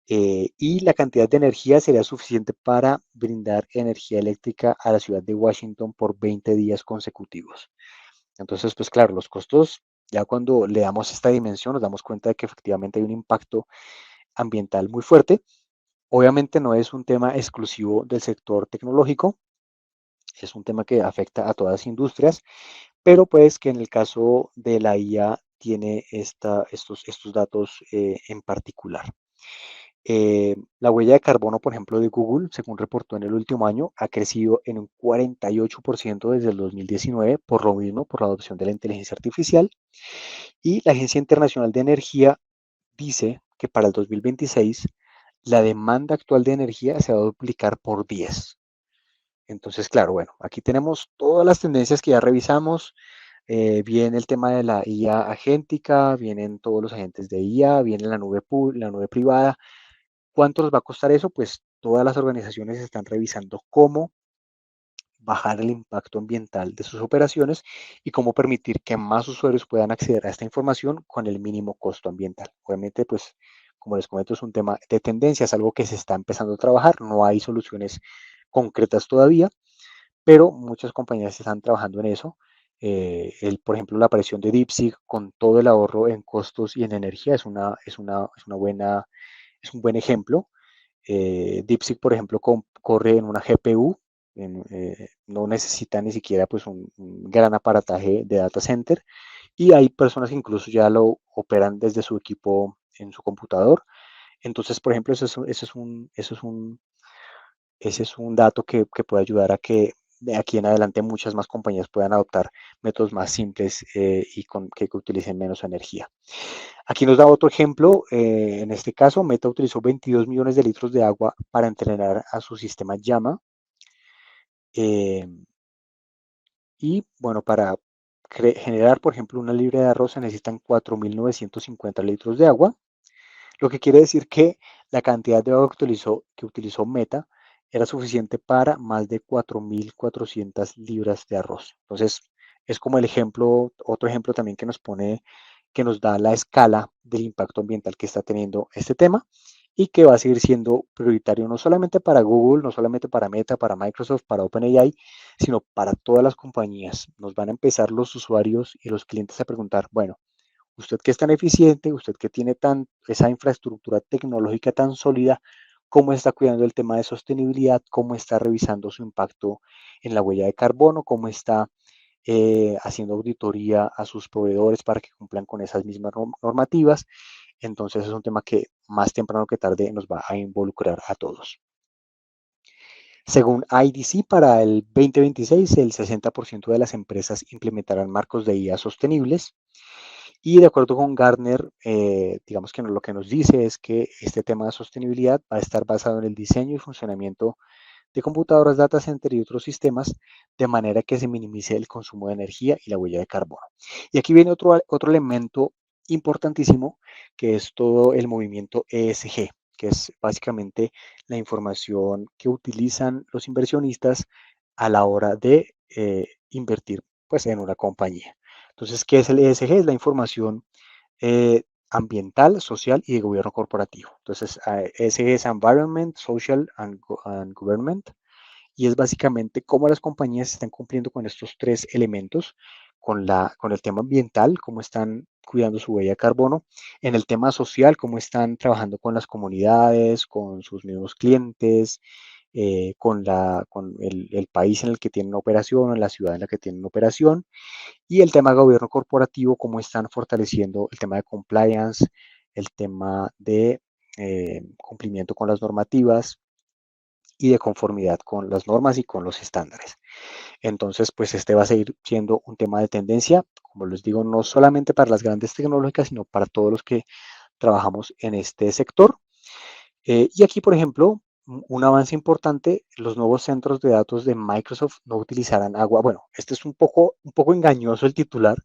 [SPEAKER 1] Y la cantidad de energía sería suficiente para brindar energía eléctrica a la ciudad de Washington por 20 días consecutivos. Entonces, pues claro, los costos, ya cuando le damos esta dimensión, nos damos cuenta de que efectivamente hay un impacto ambiental muy fuerte. Obviamente no es un tema exclusivo del sector tecnológico, es un tema que afecta a todas las industrias, pero pues que en el caso de la IA tiene estos datos en particular. La huella de carbono, por ejemplo, de Google, según reportó en el último año, ha crecido en un 48% desde el 2019, por lo mismo, por la adopción de la inteligencia artificial. Y la Agencia Internacional de Energía dice que para el 2026 la demanda actual de energía se va a duplicar por 10. Entonces, claro, bueno, aquí tenemos todas las tendencias que ya revisamos. Viene el tema de la IA agéntica, vienen todos los agentes de IA, viene la nube privada. ¿Cuánto nos va a costar eso? Pues todas las organizaciones están revisando cómo bajar el impacto ambiental de sus operaciones y cómo permitir que más usuarios puedan acceder a esta información con el mínimo costo ambiental. Obviamente, pues, como les comento, es un tema de tendencia, es algo que se está empezando a trabajar, no hay soluciones concretas todavía, pero muchas compañías están trabajando en eso. Por ejemplo, la aparición de DeepSeek con todo el ahorro en costos y en energía es un buen ejemplo. DeepSeek, por ejemplo, corre en una GPU, no necesita ni siquiera pues, un gran aparataje de data center y hay personas que incluso ya lo operan desde su equipo en su computador. Entonces, por ejemplo, ese es un dato que puede ayudar a que de aquí en adelante muchas más compañías puedan adoptar métodos más simples que utilicen menos energía. Aquí nos da otro ejemplo. En este caso, Meta utilizó 22 millones de litros de agua para entrenar a su sistema Llama. Eh, y bueno, para generar, por ejemplo, una libra de arroz se necesitan 4.950 litros de agua. Lo que quiere decir que la cantidad de agua que utilizó Meta era suficiente para más de 4.400 libras de arroz. Entonces, es como el ejemplo, otro ejemplo también que nos da la escala del impacto ambiental que está teniendo este tema y que va a seguir siendo prioritario no solamente para Google, no solamente para Meta, para Microsoft, para OpenAI, sino para todas las compañías. Nos van a empezar los usuarios y los clientes a preguntar, bueno, usted que es tan eficiente, usted que tiene esa infraestructura tecnológica tan sólida, cómo está cuidando el tema de sostenibilidad, cómo está revisando su impacto en la huella de carbono, cómo está haciendo auditoría a sus proveedores para que cumplan con esas mismas normativas. Entonces es un tema que más temprano que tarde nos va a involucrar a todos. Según IDC, para el 2026, el 60% de las empresas implementarán marcos de IA sostenibles. Y de acuerdo con Gartner, digamos que lo que nos dice es que este tema de sostenibilidad va a estar basado en el diseño y funcionamiento de computadoras, data center y otros sistemas, de manera que se minimice el consumo de energía y la huella de carbono. Y aquí viene otro elemento importantísimo, que es todo el movimiento ESG, que es básicamente la información que utilizan los inversionistas a la hora de invertir pues, en una compañía. Entonces, ¿qué es el ESG? Es la información ambiental, social y de gobierno corporativo. Entonces, ESG es Environment, Social and Government, y es básicamente cómo las compañías están cumpliendo con estos tres elementos, con el tema ambiental, cómo están cuidando su huella de carbono, en el tema social, cómo están trabajando con las comunidades, con sus mismos clientes, con el país en el que tienen operación, en la ciudad en la que tienen operación, y el tema de gobierno corporativo, cómo están fortaleciendo el tema de compliance, el tema de cumplimiento con las normativas y de conformidad con las normas y con los estándares. Entonces, pues este va a seguir siendo un tema de tendencia, como les digo, no solamente para las grandes tecnológicas, sino para todos los que trabajamos en este sector. Y aquí, por ejemplo, un avance importante, los nuevos centros de datos de Microsoft no utilizarán agua. Bueno, este es un poco engañoso el titular,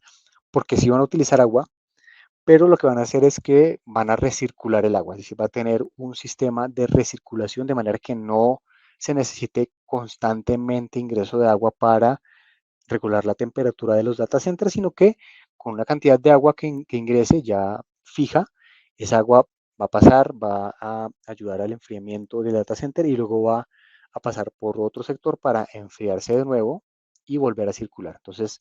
[SPEAKER 1] porque sí van a utilizar agua, pero lo que van a hacer es que van a recircular el agua, es decir, va a tener un sistema de recirculación de manera que no se necesite constantemente ingreso de agua para regular la temperatura de los data centers, sino que con una cantidad de agua que ingrese ya fija, esa agua va a pasar, va a ayudar al enfriamiento del data center y luego va a pasar por otro sector para enfriarse de nuevo y volver a circular. Entonces,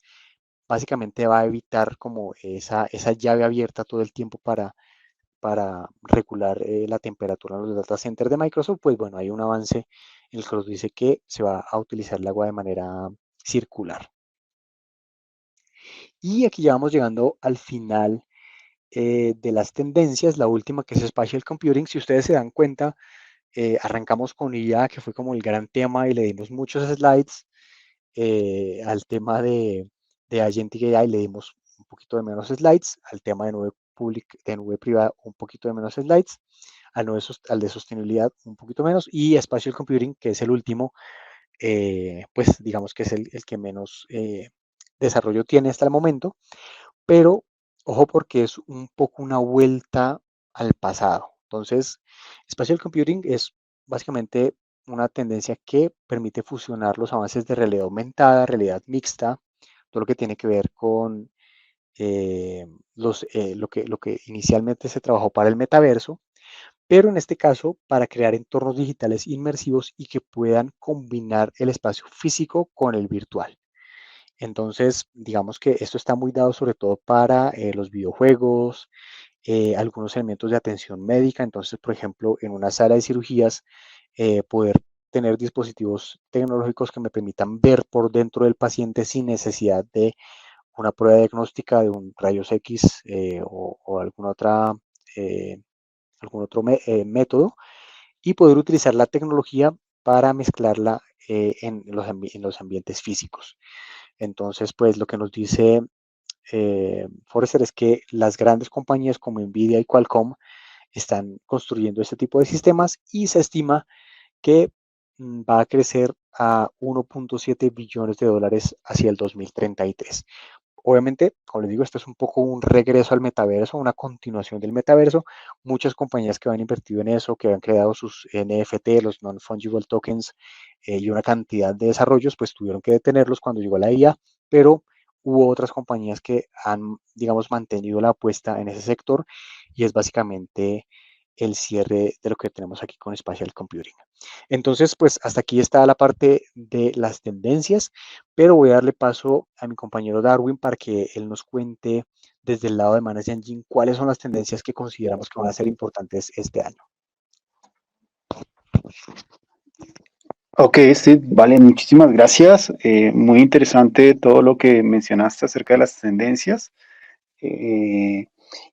[SPEAKER 1] básicamente va a evitar como esa llave abierta todo el tiempo para regular la temperatura en los data centers de Microsoft. Pues bueno, hay un avance en el que nos dice que se va a utilizar el agua de manera circular. Y aquí ya vamos llegando al final de las tendencias, la última que es Spatial Computing. Si ustedes se dan cuenta, arrancamos con IA, que fue como el gran tema y le dimos muchos slides. Al tema de Agentic AI le dimos un poquito de menos slides, al tema de nube pública, de nube privada un poquito de menos slides, al de sostenibilidad un poquito menos, y Spatial Computing, que es el último, pues digamos que es el que menos desarrollo tiene hasta el momento, pero ojo porque es un poco una vuelta al pasado. Entonces, Spatial Computing es básicamente una tendencia que permite fusionar los avances de realidad aumentada, realidad mixta, todo lo que tiene que ver con lo que inicialmente se trabajó para el metaverso, pero en este caso para crear entornos digitales inmersivos y que puedan combinar el espacio físico con el virtual. Entonces, digamos que esto está muy dado sobre todo para los videojuegos, algunos elementos de atención médica. Entonces, por ejemplo, en una sala de cirugías, poder tener dispositivos tecnológicos que me permitan ver por dentro del paciente sin necesidad de una prueba diagnóstica de un rayos X o eh, algún otro método, y poder utilizar la tecnología para mezclarla en los ambientes físicos. Entonces, pues lo que nos dice Forrester es que las grandes compañías como Nvidia y Qualcomm están construyendo este tipo de sistemas y se estima que va a crecer a 1.7 billones de dólares hacia el 2033. Obviamente, como les digo, esto es un poco un regreso al metaverso, una continuación del metaverso. Muchas compañías que han invertido en eso, que han creado sus NFT, los Non-Fungible Tokens, y una cantidad de desarrollos, pues tuvieron que detenerlos cuando llegó la IA, pero hubo otras compañías que han, digamos, mantenido la apuesta en ese sector y es básicamente el cierre de lo que tenemos aquí con Spatial Computing. Entonces, pues hasta aquí está la parte de las tendencias, pero voy a darle paso a mi compañero Darwin para que él nos cuente desde el lado de Manage Engine cuáles son las tendencias que consideramos que van a ser importantes este año.
[SPEAKER 2] Ok, Steve, vale, muchísimas gracias. Muy interesante todo lo que mencionaste acerca de las tendencias. Eh,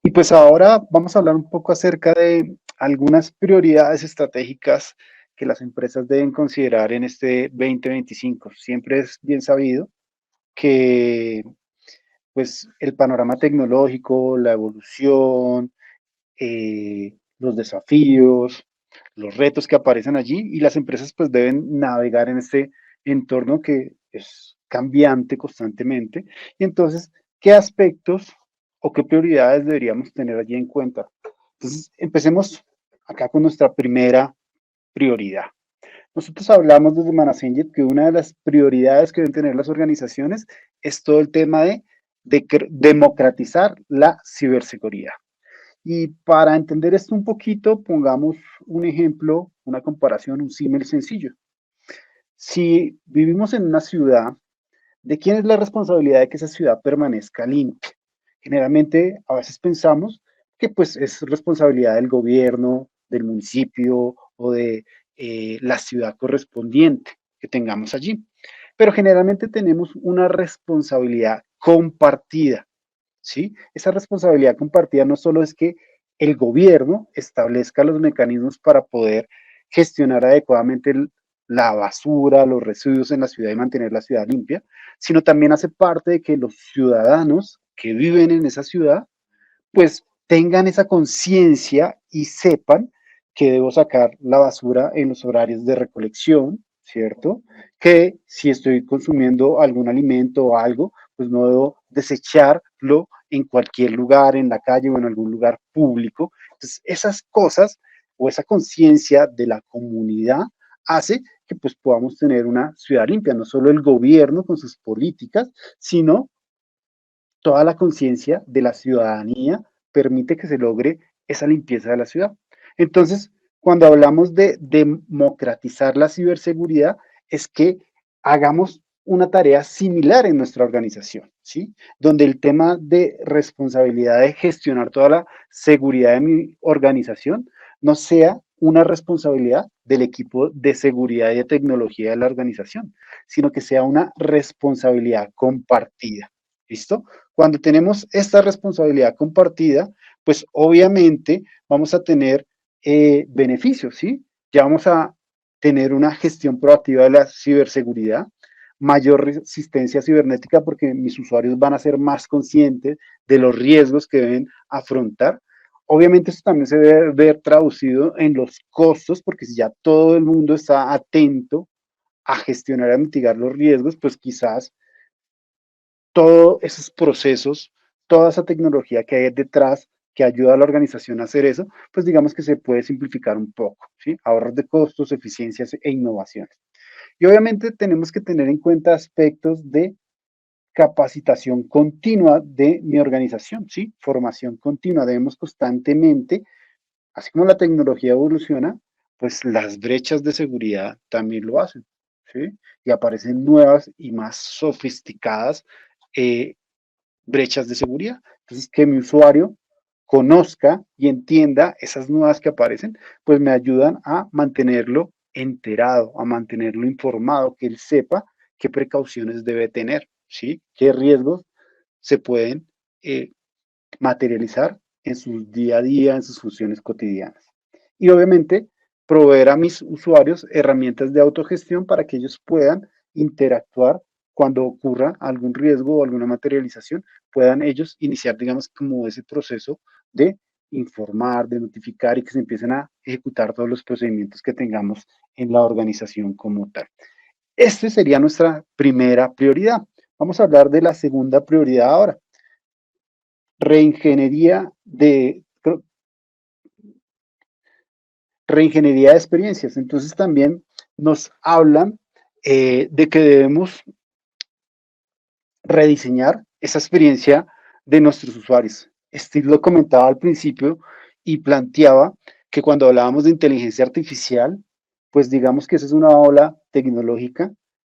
[SPEAKER 2] y pues ahora vamos a hablar un poco acerca de algunas prioridades estratégicas que las empresas deben considerar en este 2025. Siempre es bien sabido que pues el panorama tecnológico, la evolución, los desafíos, los retos que aparecen allí y las empresas pues deben navegar en este entorno que es cambiante constantemente. Y entonces, ¿qué aspectos o qué prioridades deberíamos tener allí en cuenta? Entonces, empecemos acá con nuestra primera prioridad. Nosotros hablamos desde Manassengit que una de las prioridades que deben tener las organizaciones es todo el tema de democratizar la ciberseguridad. Y para entender esto un poquito, pongamos un ejemplo, una comparación, un símil sencillo. Si vivimos en una ciudad, ¿de quién es la responsabilidad de que esa ciudad permanezca limpia? Generalmente, a veces pensamos que pues es responsabilidad del gobierno, del municipio o de la ciudad correspondiente que tengamos allí. Pero generalmente tenemos una responsabilidad compartida. ¿Sí? Esa responsabilidad compartida no solo es que el gobierno establezca los mecanismos para poder gestionar adecuadamente la basura, los residuos en la ciudad y mantener la ciudad limpia, sino también hace parte de que los ciudadanos que viven en esa ciudad pues tengan esa conciencia y sepan que debo sacar la basura en los horarios de recolección, ¿cierto? Que si estoy consumiendo algún alimento o algo, pues no debo desecharlo en cualquier lugar, en la calle o en algún lugar público. Entonces, esas cosas o esa conciencia de la comunidad hace que pues podamos tener una ciudad limpia, no solo el gobierno con sus políticas, sino toda la conciencia de la ciudadanía permite que se logre esa limpieza de la ciudad. Entonces, cuando hablamos de democratizar la ciberseguridad, es que hagamos una tarea similar en nuestra organización, ¿sí? Donde el tema de responsabilidad de gestionar toda la seguridad de mi organización no sea una responsabilidad del equipo de seguridad y de tecnología de la organización, sino que sea una responsabilidad compartida. ¿Listo? Cuando tenemos esta responsabilidad compartida, pues obviamente vamos a tener beneficios, ¿sí? Ya vamos a tener una gestión proactiva de la ciberseguridad, mayor resistencia cibernética porque mis usuarios van a ser más conscientes de los riesgos que deben afrontar. Obviamente esto también se debe ver traducido en los costos, porque si ya todo el mundo está atento a gestionar y a mitigar los riesgos, pues quizás todos esos procesos, toda esa tecnología que hay detrás que ayuda a la organización a hacer eso, pues digamos que se puede simplificar un poco, ¿sí? Ahorros de costos, eficiencias e innovaciones. Y obviamente tenemos que tener en cuenta aspectos de capacitación continua de mi organización, ¿sí? Formación continua. Debemos constantemente, así como la tecnología evoluciona, pues las brechas de seguridad también lo hacen, ¿sí? Y aparecen nuevas y más sofisticadas eh, brechas de seguridad. Entonces, que mi usuario conozca y entienda esas nuevas que aparecen, pues me ayudan a mantenerlo enterado, a mantenerlo informado, que él sepa qué precauciones debe tener, ¿sí? Qué riesgos se pueden materializar en su día a día, en sus funciones cotidianas. Y obviamente, proveer a mis usuarios herramientas de autogestión para que ellos puedan interactuar cuando ocurra algún riesgo o alguna materialización, puedan ellos iniciar, digamos, como ese proceso de informar, de notificar y que se empiecen a ejecutar todos los procedimientos que tengamos en la organización como tal. Esta sería nuestra primera prioridad. Vamos a hablar de la segunda prioridad ahora. Reingeniería de, reingeniería de experiencias. Entonces también nos hablan de que debemos rediseñar esa experiencia de nuestros usuarios. Steve lo comentaba al principio y planteaba que cuando hablábamos de inteligencia artificial, pues digamos que esa es una ola tecnológica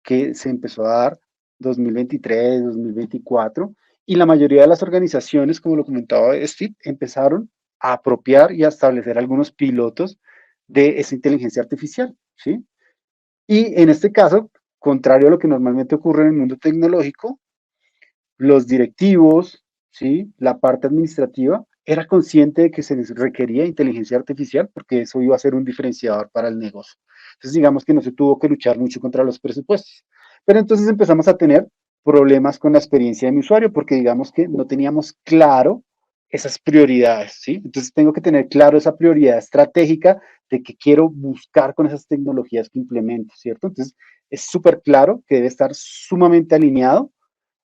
[SPEAKER 2] que se empezó a dar 2023, 2024, y la mayoría de las organizaciones, como lo comentaba Steve, empezaron a apropiar y a establecer algunos pilotos de esa inteligencia artificial, ¿sí? Y en este caso, contrario a lo que normalmente ocurre en el mundo tecnológico, los directivos, ¿sí? La parte administrativa, era consciente de que se les requería inteligencia artificial porque eso iba a ser un diferenciador para el negocio. Entonces, digamos que no se tuvo que luchar mucho contra los presupuestos. Pero entonces empezamos a tener problemas con la experiencia de mi usuario porque digamos que no teníamos claro esas prioridades, ¿sí? Entonces tengo que tener claro esa prioridad estratégica de que quiero buscar con esas tecnologías que implemento, ¿cierto? Entonces es súper claro que debe estar sumamente alineado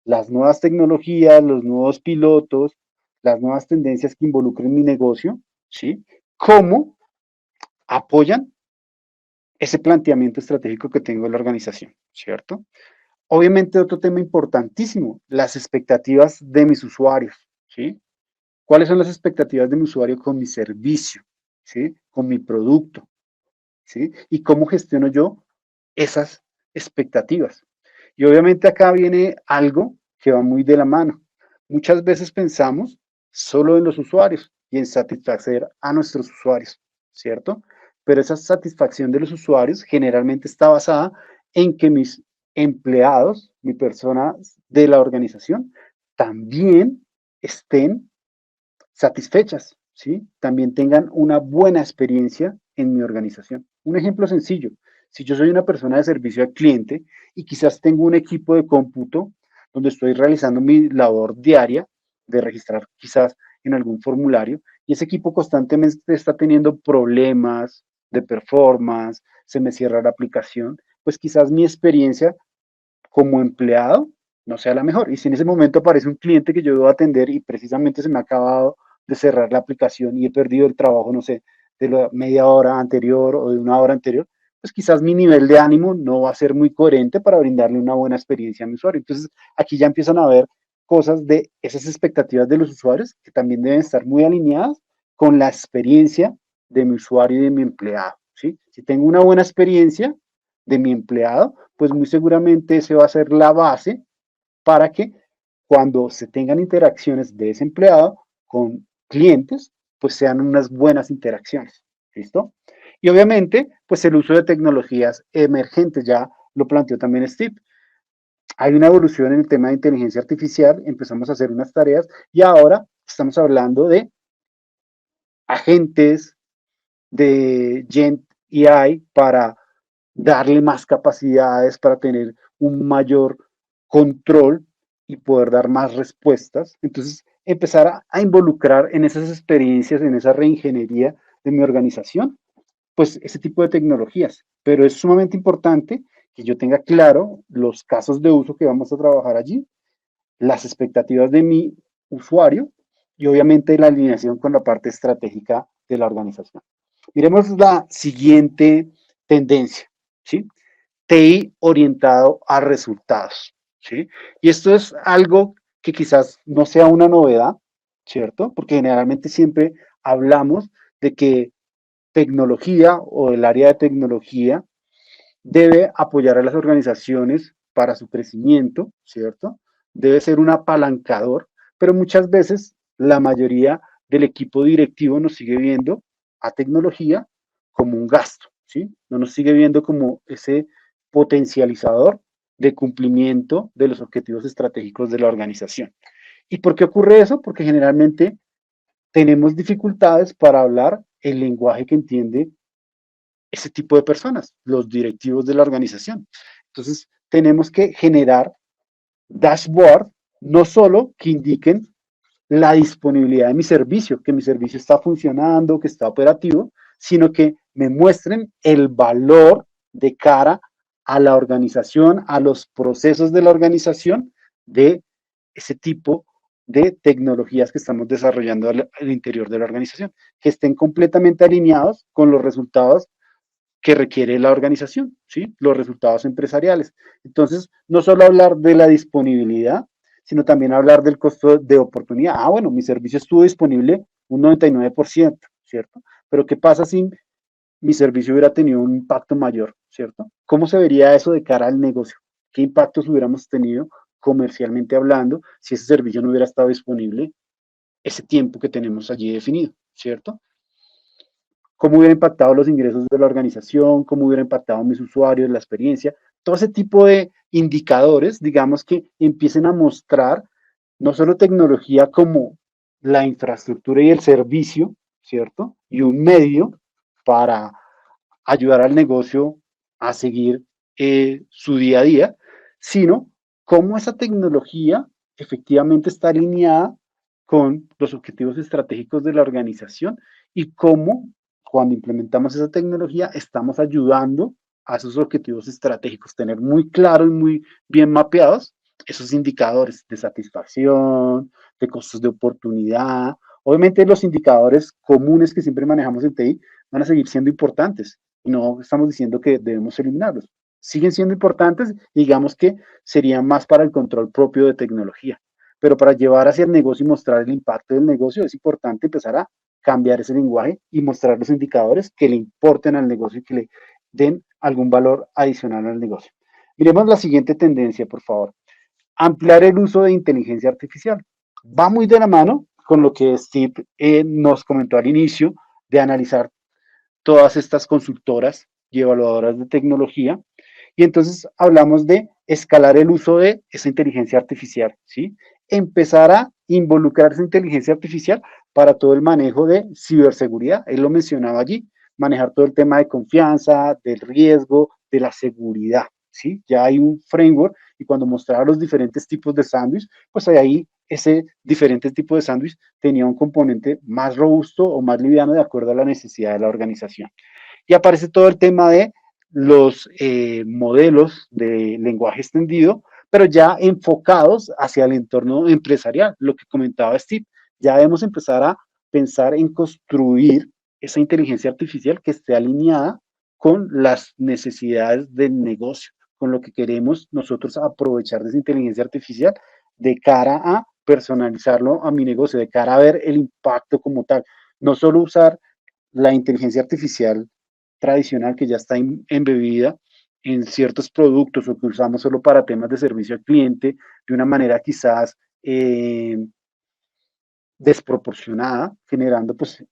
[SPEAKER 2] las nuevas tecnologías, los nuevos pilotos, las nuevas tendencias que involucren mi negocio, ¿sí? ¿Cómo apoyan ese planteamiento estratégico que tengo en la organización, ¿cierto? Obviamente otro tema importantísimo, las expectativas de mis usuarios, ¿sí? ¿Cuáles son las expectativas de mi usuario con mi servicio, ¿sí? Con mi producto, ¿sí? Y cómo gestiono yo esas expectativas. Y obviamente acá viene algo que va muy de la mano. Muchas veces pensamos solo en los usuarios y en satisfacer a nuestros usuarios, ¿cierto? Pero esa satisfacción de los usuarios generalmente está basada en que mis empleados, mi persona de la organización, también estén satisfechas, ¿sí? También tengan una buena experiencia en mi organización. Un ejemplo sencillo, si yo soy una persona de servicio al cliente y quizás tengo un equipo de cómputo donde estoy realizando mi labor diaria de registrar quizás en algún formulario y ese equipo constantemente está teniendo problemas de performance, se me cierra la aplicación, pues quizás mi experiencia como empleado no sea la mejor. Y si en ese momento aparece un cliente que yo debo atender y precisamente se me ha acabado de cerrar la aplicación y he perdido el trabajo, no sé, de la media hora anterior o de una hora anterior, pues quizás mi nivel de ánimo no va a ser muy coherente para brindarle una buena experiencia a mi usuario. Entonces, aquí ya empiezan a ver cosas de esas expectativas de los usuarios que también deben estar muy alineadas con la experiencia de mi usuario y de mi empleado, ¿sí? Si tengo una buena experiencia de mi empleado, pues muy seguramente ese va a ser la base para que cuando se tengan interacciones de ese empleado con clientes, pues sean unas buenas interacciones. ¿Listo? Y obviamente, pues el uso de tecnologías emergentes, ya lo planteó también Steve. Hay una evolución en el tema de inteligencia artificial, empezamos a hacer unas tareas y ahora estamos hablando de agentes de Gen AI para darle más capacidades, para tener un mayor control y poder dar más respuestas. Entonces, empezar a involucrar en esas experiencias, en esa reingeniería de mi organización, pues ese tipo de tecnologías. Pero es sumamente importante que yo tenga claro los casos de uso que vamos a trabajar allí, las expectativas de mi usuario y obviamente la alineación con la parte estratégica de la organización. Miremos la siguiente tendencia, ¿sí? TI orientado a resultados, ¿sí? Y esto es algo que quizás no sea una novedad, ¿cierto? Porque generalmente siempre hablamos de que tecnología o el área de tecnología debe apoyar a las organizaciones para su crecimiento, ¿cierto? Debe ser un apalancador, pero muchas veces la mayoría del equipo directivo nos sigue viendo a tecnología como un gasto, ¿sí? No nos sigue viendo como ese potencializador de cumplimiento de los objetivos estratégicos de la organización. ¿Y por qué ocurre eso? Porque generalmente tenemos dificultades para hablar el lenguaje que entiende ese tipo de personas, los directivos de la organización. Entonces, tenemos que generar dashboard, no solo que indiquen la disponibilidad de mi servicio, que mi servicio está funcionando, que está operativo, sino que me muestren el valor de cara a la organización, a los procesos de la organización de ese tipo de tecnologías que estamos desarrollando al interior de la organización, que estén completamente alineados con los resultados que requiere la organización, ¿sí? Los resultados empresariales. Entonces, no solo hablar de la disponibilidad, sino también hablar del costo de oportunidad. Ah, bueno, mi servicio estuvo disponible un 99%, ¿cierto? Pero ¿qué pasa si mi servicio hubiera tenido un impacto mayor, ¿cierto? ¿Cómo se vería eso de cara al negocio? ¿Qué impactos hubiéramos tenido comercialmente hablando si ese servicio no hubiera estado disponible ese tiempo que tenemos allí definido, ¿cierto? cómo hubiera impactado los ingresos de la organización, cómo hubiera impactado a mis usuarios, la experiencia, todo ese tipo de indicadores, digamos, que empiecen a mostrar no solo tecnología como la infraestructura y el servicio, ¿cierto? Y un medio para ayudar al negocio a seguir su día a día, sino cómo esa tecnología efectivamente está alineada con los objetivos estratégicos de la organización y cómo cuando implementamos esa tecnología estamos ayudando a esos objetivos estratégicos, tener muy claros y muy bien mapeados esos indicadores de satisfacción, de costos de oportunidad. Obviamente los indicadores comunes que siempre manejamos en TI van a seguir siendo importantes, no estamos diciendo que debemos eliminarlos. Siguen siendo importantes, digamos que serían más para el control propio de tecnología. Pero para llevar hacia el negocio y mostrar el impacto del negocio es importante empezar a cambiar ese lenguaje y mostrar los indicadores que le importen al negocio y que le den algún valor adicional al negocio. Miremos la siguiente tendencia, por favor. Ampliar el uso de inteligencia artificial. Va muy de la mano con lo que Steve nos comentó al inicio de analizar todas estas consultoras y evaluadoras de tecnología. Y entonces hablamos de escalar el uso de esa inteligencia artificial, ¿sí? Empezar a involucrar esa inteligencia artificial para todo el manejo de ciberseguridad. Él lo mencionaba allí, manejar todo el tema de confianza, del riesgo, de la seguridad, ¿sí? Ya hay un framework y cuando mostraba los diferentes tipos de sándwich, pues ahí ese diferente tipo de sándwich tenía un componente más robusto o más liviano de acuerdo a la necesidad de la organización. Y aparece todo el tema de los modelos de lenguaje extendido, pero ya enfocados hacia el entorno empresarial, lo que comentaba Steve. Ya debemos empezar a pensar en construir esa inteligencia artificial que esté alineada con las necesidades del negocio, con lo que queremos nosotros aprovechar de esa inteligencia artificial de cara a personalizarlo a mi negocio, de cara a ver el impacto como tal. No solo usar la inteligencia artificial tradicional que ya está embebida en ciertos productos o que usamos solo para temas de servicio al cliente de una manera quizás desproporcionada, generando pues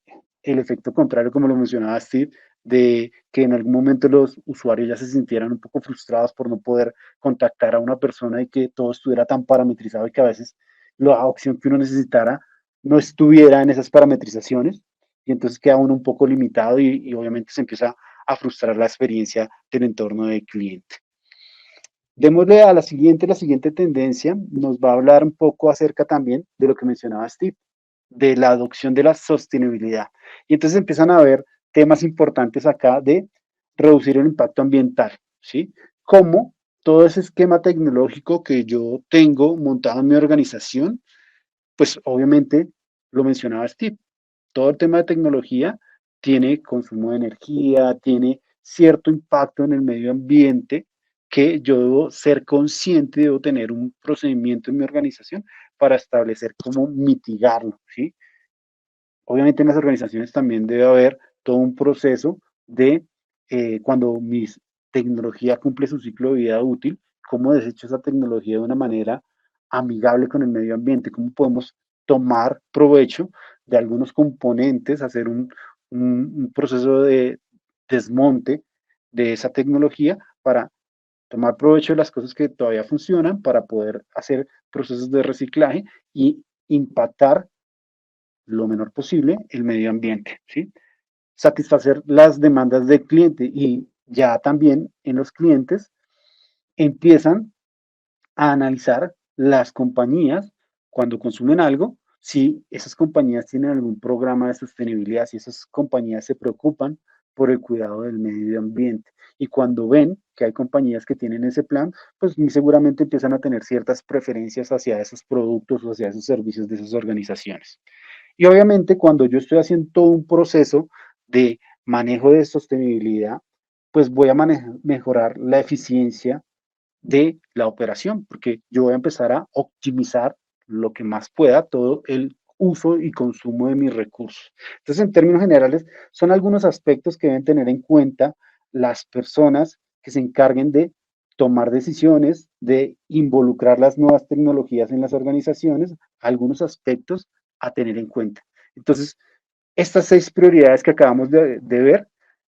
[SPEAKER 2] el efecto contrario, como lo mencionaba Steve, de que en algún momento los usuarios ya se sintieran un poco frustrados por no poder contactar a una persona y que todo estuviera tan parametrizado y que a veces la opción que uno necesitara no estuviera en esas parametrizaciones y entonces queda uno un poco limitado y obviamente se empieza a frustrar la experiencia del entorno del cliente. Démosle a la siguiente tendencia nos va a hablar un poco acerca también de lo que mencionaba Steve, de la adopción de la sostenibilidad. Y entonces empiezan a haber temas importantes acá de reducir el impacto ambiental, ¿sí? Cómo todo ese esquema tecnológico que yo tengo montado en mi organización, pues obviamente lo mencionaba Steve, todo el tema de tecnología tiene consumo de energía, tiene cierto impacto en el medio ambiente que yo debo ser consciente, debo tener un procedimiento en mi organización para establecer cómo mitigarlo, ¿sí? Obviamente en las organizaciones también debe haber todo un proceso de cuando mi tecnología cumple su ciclo de vida útil, cómo desecho esa tecnología de una manera amigable con el medio ambiente, cómo podemos tomar provecho de algunos componentes, hacer un proceso de desmonte de esa tecnología para tomar provecho de las cosas que todavía funcionan, para poder hacer procesos de reciclaje y impactar lo menor posible el medio ambiente, ¿sí? Satisfacer las demandas del cliente y ya también en los clientes empiezan a analizar las compañías cuando consumen algo, si esas compañías tienen algún programa de sostenibilidad, si esas compañías se preocupan por el cuidado del medio ambiente. Y cuando ven que hay compañías que tienen ese plan, pues muy seguramente empiezan a tener ciertas preferencias hacia esos productos o hacia esos servicios de esas organizaciones. Y obviamente cuando yo estoy haciendo todo un proceso de manejo de sostenibilidad, pues voy a mejorar la eficiencia de la operación, porque yo voy a empezar a optimizar lo que más pueda todo el uso y consumo de mis recursos. Entonces, en términos generales, son algunos aspectos que deben tener en cuenta las personas que se encarguen de tomar decisiones, de involucrar las nuevas tecnologías en las organizaciones, algunos aspectos a tener en cuenta. Entonces, estas 6 prioridades que acabamos de ver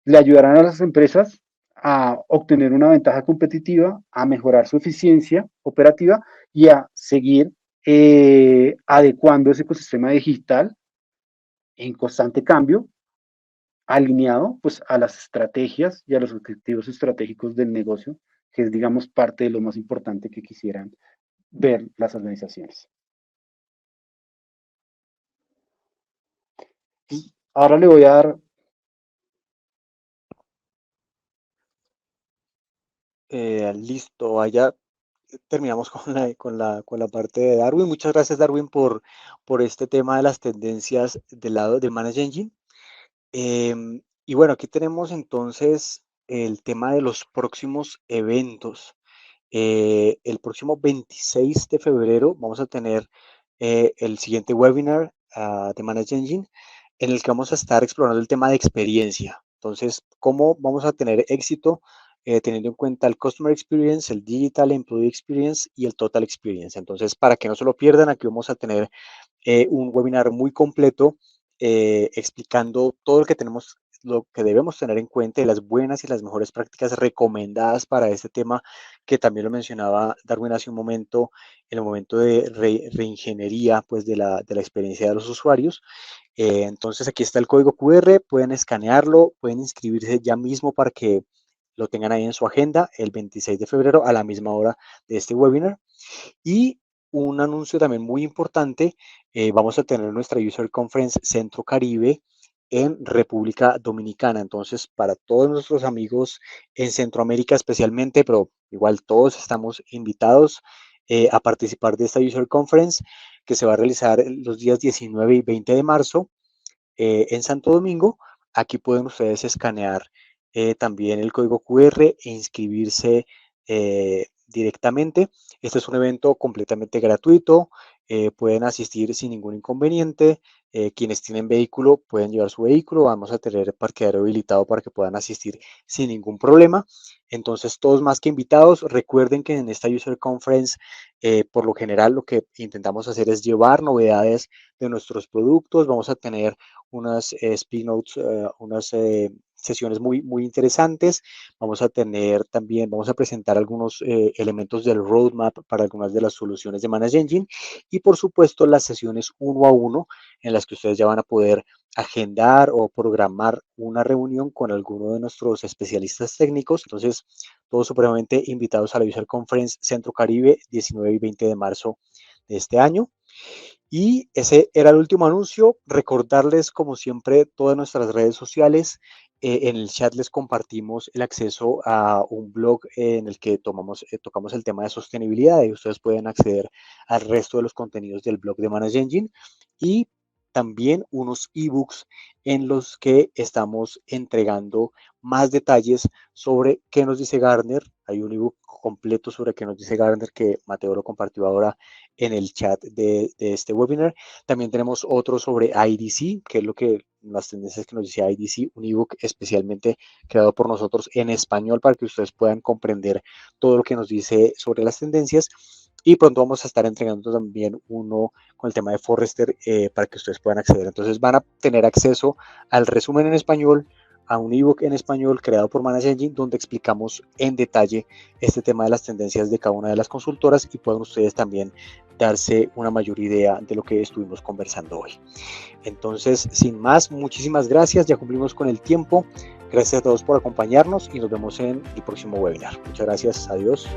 [SPEAKER 2] le ayudarán a las empresas a obtener una ventaja competitiva, a mejorar su eficiencia operativa y a seguir adecuando ese ecosistema digital en constante cambio, alineado pues a las estrategias y a los objetivos estratégicos del negocio, que es digamos parte de lo más importante que quisieran ver las organizaciones. Y ahora le voy a dar.
[SPEAKER 1] Listo, allá terminamos con la parte de Darwin. Muchas gracias, Darwin, por este tema de las tendencias del lado de Manage Engine. Y bueno, aquí tenemos entonces el tema de los próximos eventos. El próximo 26 de febrero vamos a tener el siguiente webinar de Manage Engine, en el que vamos a estar explorando el tema de experiencia. Entonces, ¿cómo vamos a tener éxito teniendo en cuenta el Customer Experience, el Digital Employee Experience y el Total Experience? Entonces, para que no se lo pierdan, aquí vamos a tener un webinar muy completo explicando todo lo que debemos tener en cuenta y las buenas y las mejores prácticas recomendadas para este tema, que también lo mencionaba Darwin hace un momento, en el momento de reingeniería pues, de la experiencia de los usuarios. Entonces aquí está el código QR, pueden escanearlo, pueden inscribirse ya mismo para que lo tengan ahí en su agenda el 26 de febrero a la misma hora de este webinar. Y un anuncio también muy importante, vamos a tener nuestra User Conference Centro Caribe en República Dominicana. Entonces, para todos nuestros amigos en Centroamérica especialmente, pero igual todos estamos invitados a participar de esta User Conference que se va a realizar los días 19 y 20 de marzo en Santo Domingo. Aquí pueden ustedes escanear también el código QR e inscribirse directamente. Este es un evento completamente gratuito, pueden asistir sin ningún inconveniente. Quienes tienen vehículo pueden llevar su vehículo, vamos a tener parqueadero habilitado para que puedan asistir sin ningún problema. Entonces, todos más que invitados. Recuerden que en esta User Conference, por lo general, lo que intentamos hacer es llevar novedades de nuestros productos. Vamos a tener unas speed notes, unas sesiones muy interesantes. Vamos a tener también, vamos a presentar algunos elementos del roadmap para algunas de las soluciones de Manage Engine y por supuesto las sesiones uno a uno en las que ustedes ya van a poder agendar o programar una reunión con alguno de nuestros especialistas técnicos. Entonces, todos supremamente invitados a la User Conference Centro Caribe 19 y 20 de marzo de este año. Y ese era el último anuncio. Recordarles, como siempre, todas nuestras redes sociales. En el chat les compartimos el acceso a un blog en el que tocamos el tema de sostenibilidad y ustedes pueden acceder al resto de los contenidos del blog de Manage Engine y también unos ebooks en los que estamos entregando más detalles sobre qué nos dice Gartner. Hay un ebook completo sobre qué nos dice Gartner que Mateo lo compartió ahora en el chat de este webinar. También tenemos otro sobre IDC, que es lo que las tendencias que nos dice IDC, un ebook especialmente creado por nosotros en español para que ustedes puedan comprender todo lo que nos dice sobre las tendencias. Y pronto vamos a estar entregando también uno con el tema de Forrester para que ustedes puedan acceder. Entonces van a tener acceso al resumen en español, a un ebook en español creado por Manage Engine donde explicamos en detalle este tema de las tendencias de cada una de las consultoras y pueden ustedes también darse una mayor idea de lo que estuvimos conversando hoy. Entonces, sin más, muchísimas gracias, ya cumplimos con el tiempo. Gracias a todos por acompañarnos y nos vemos en el próximo webinar. Muchas gracias, adiós.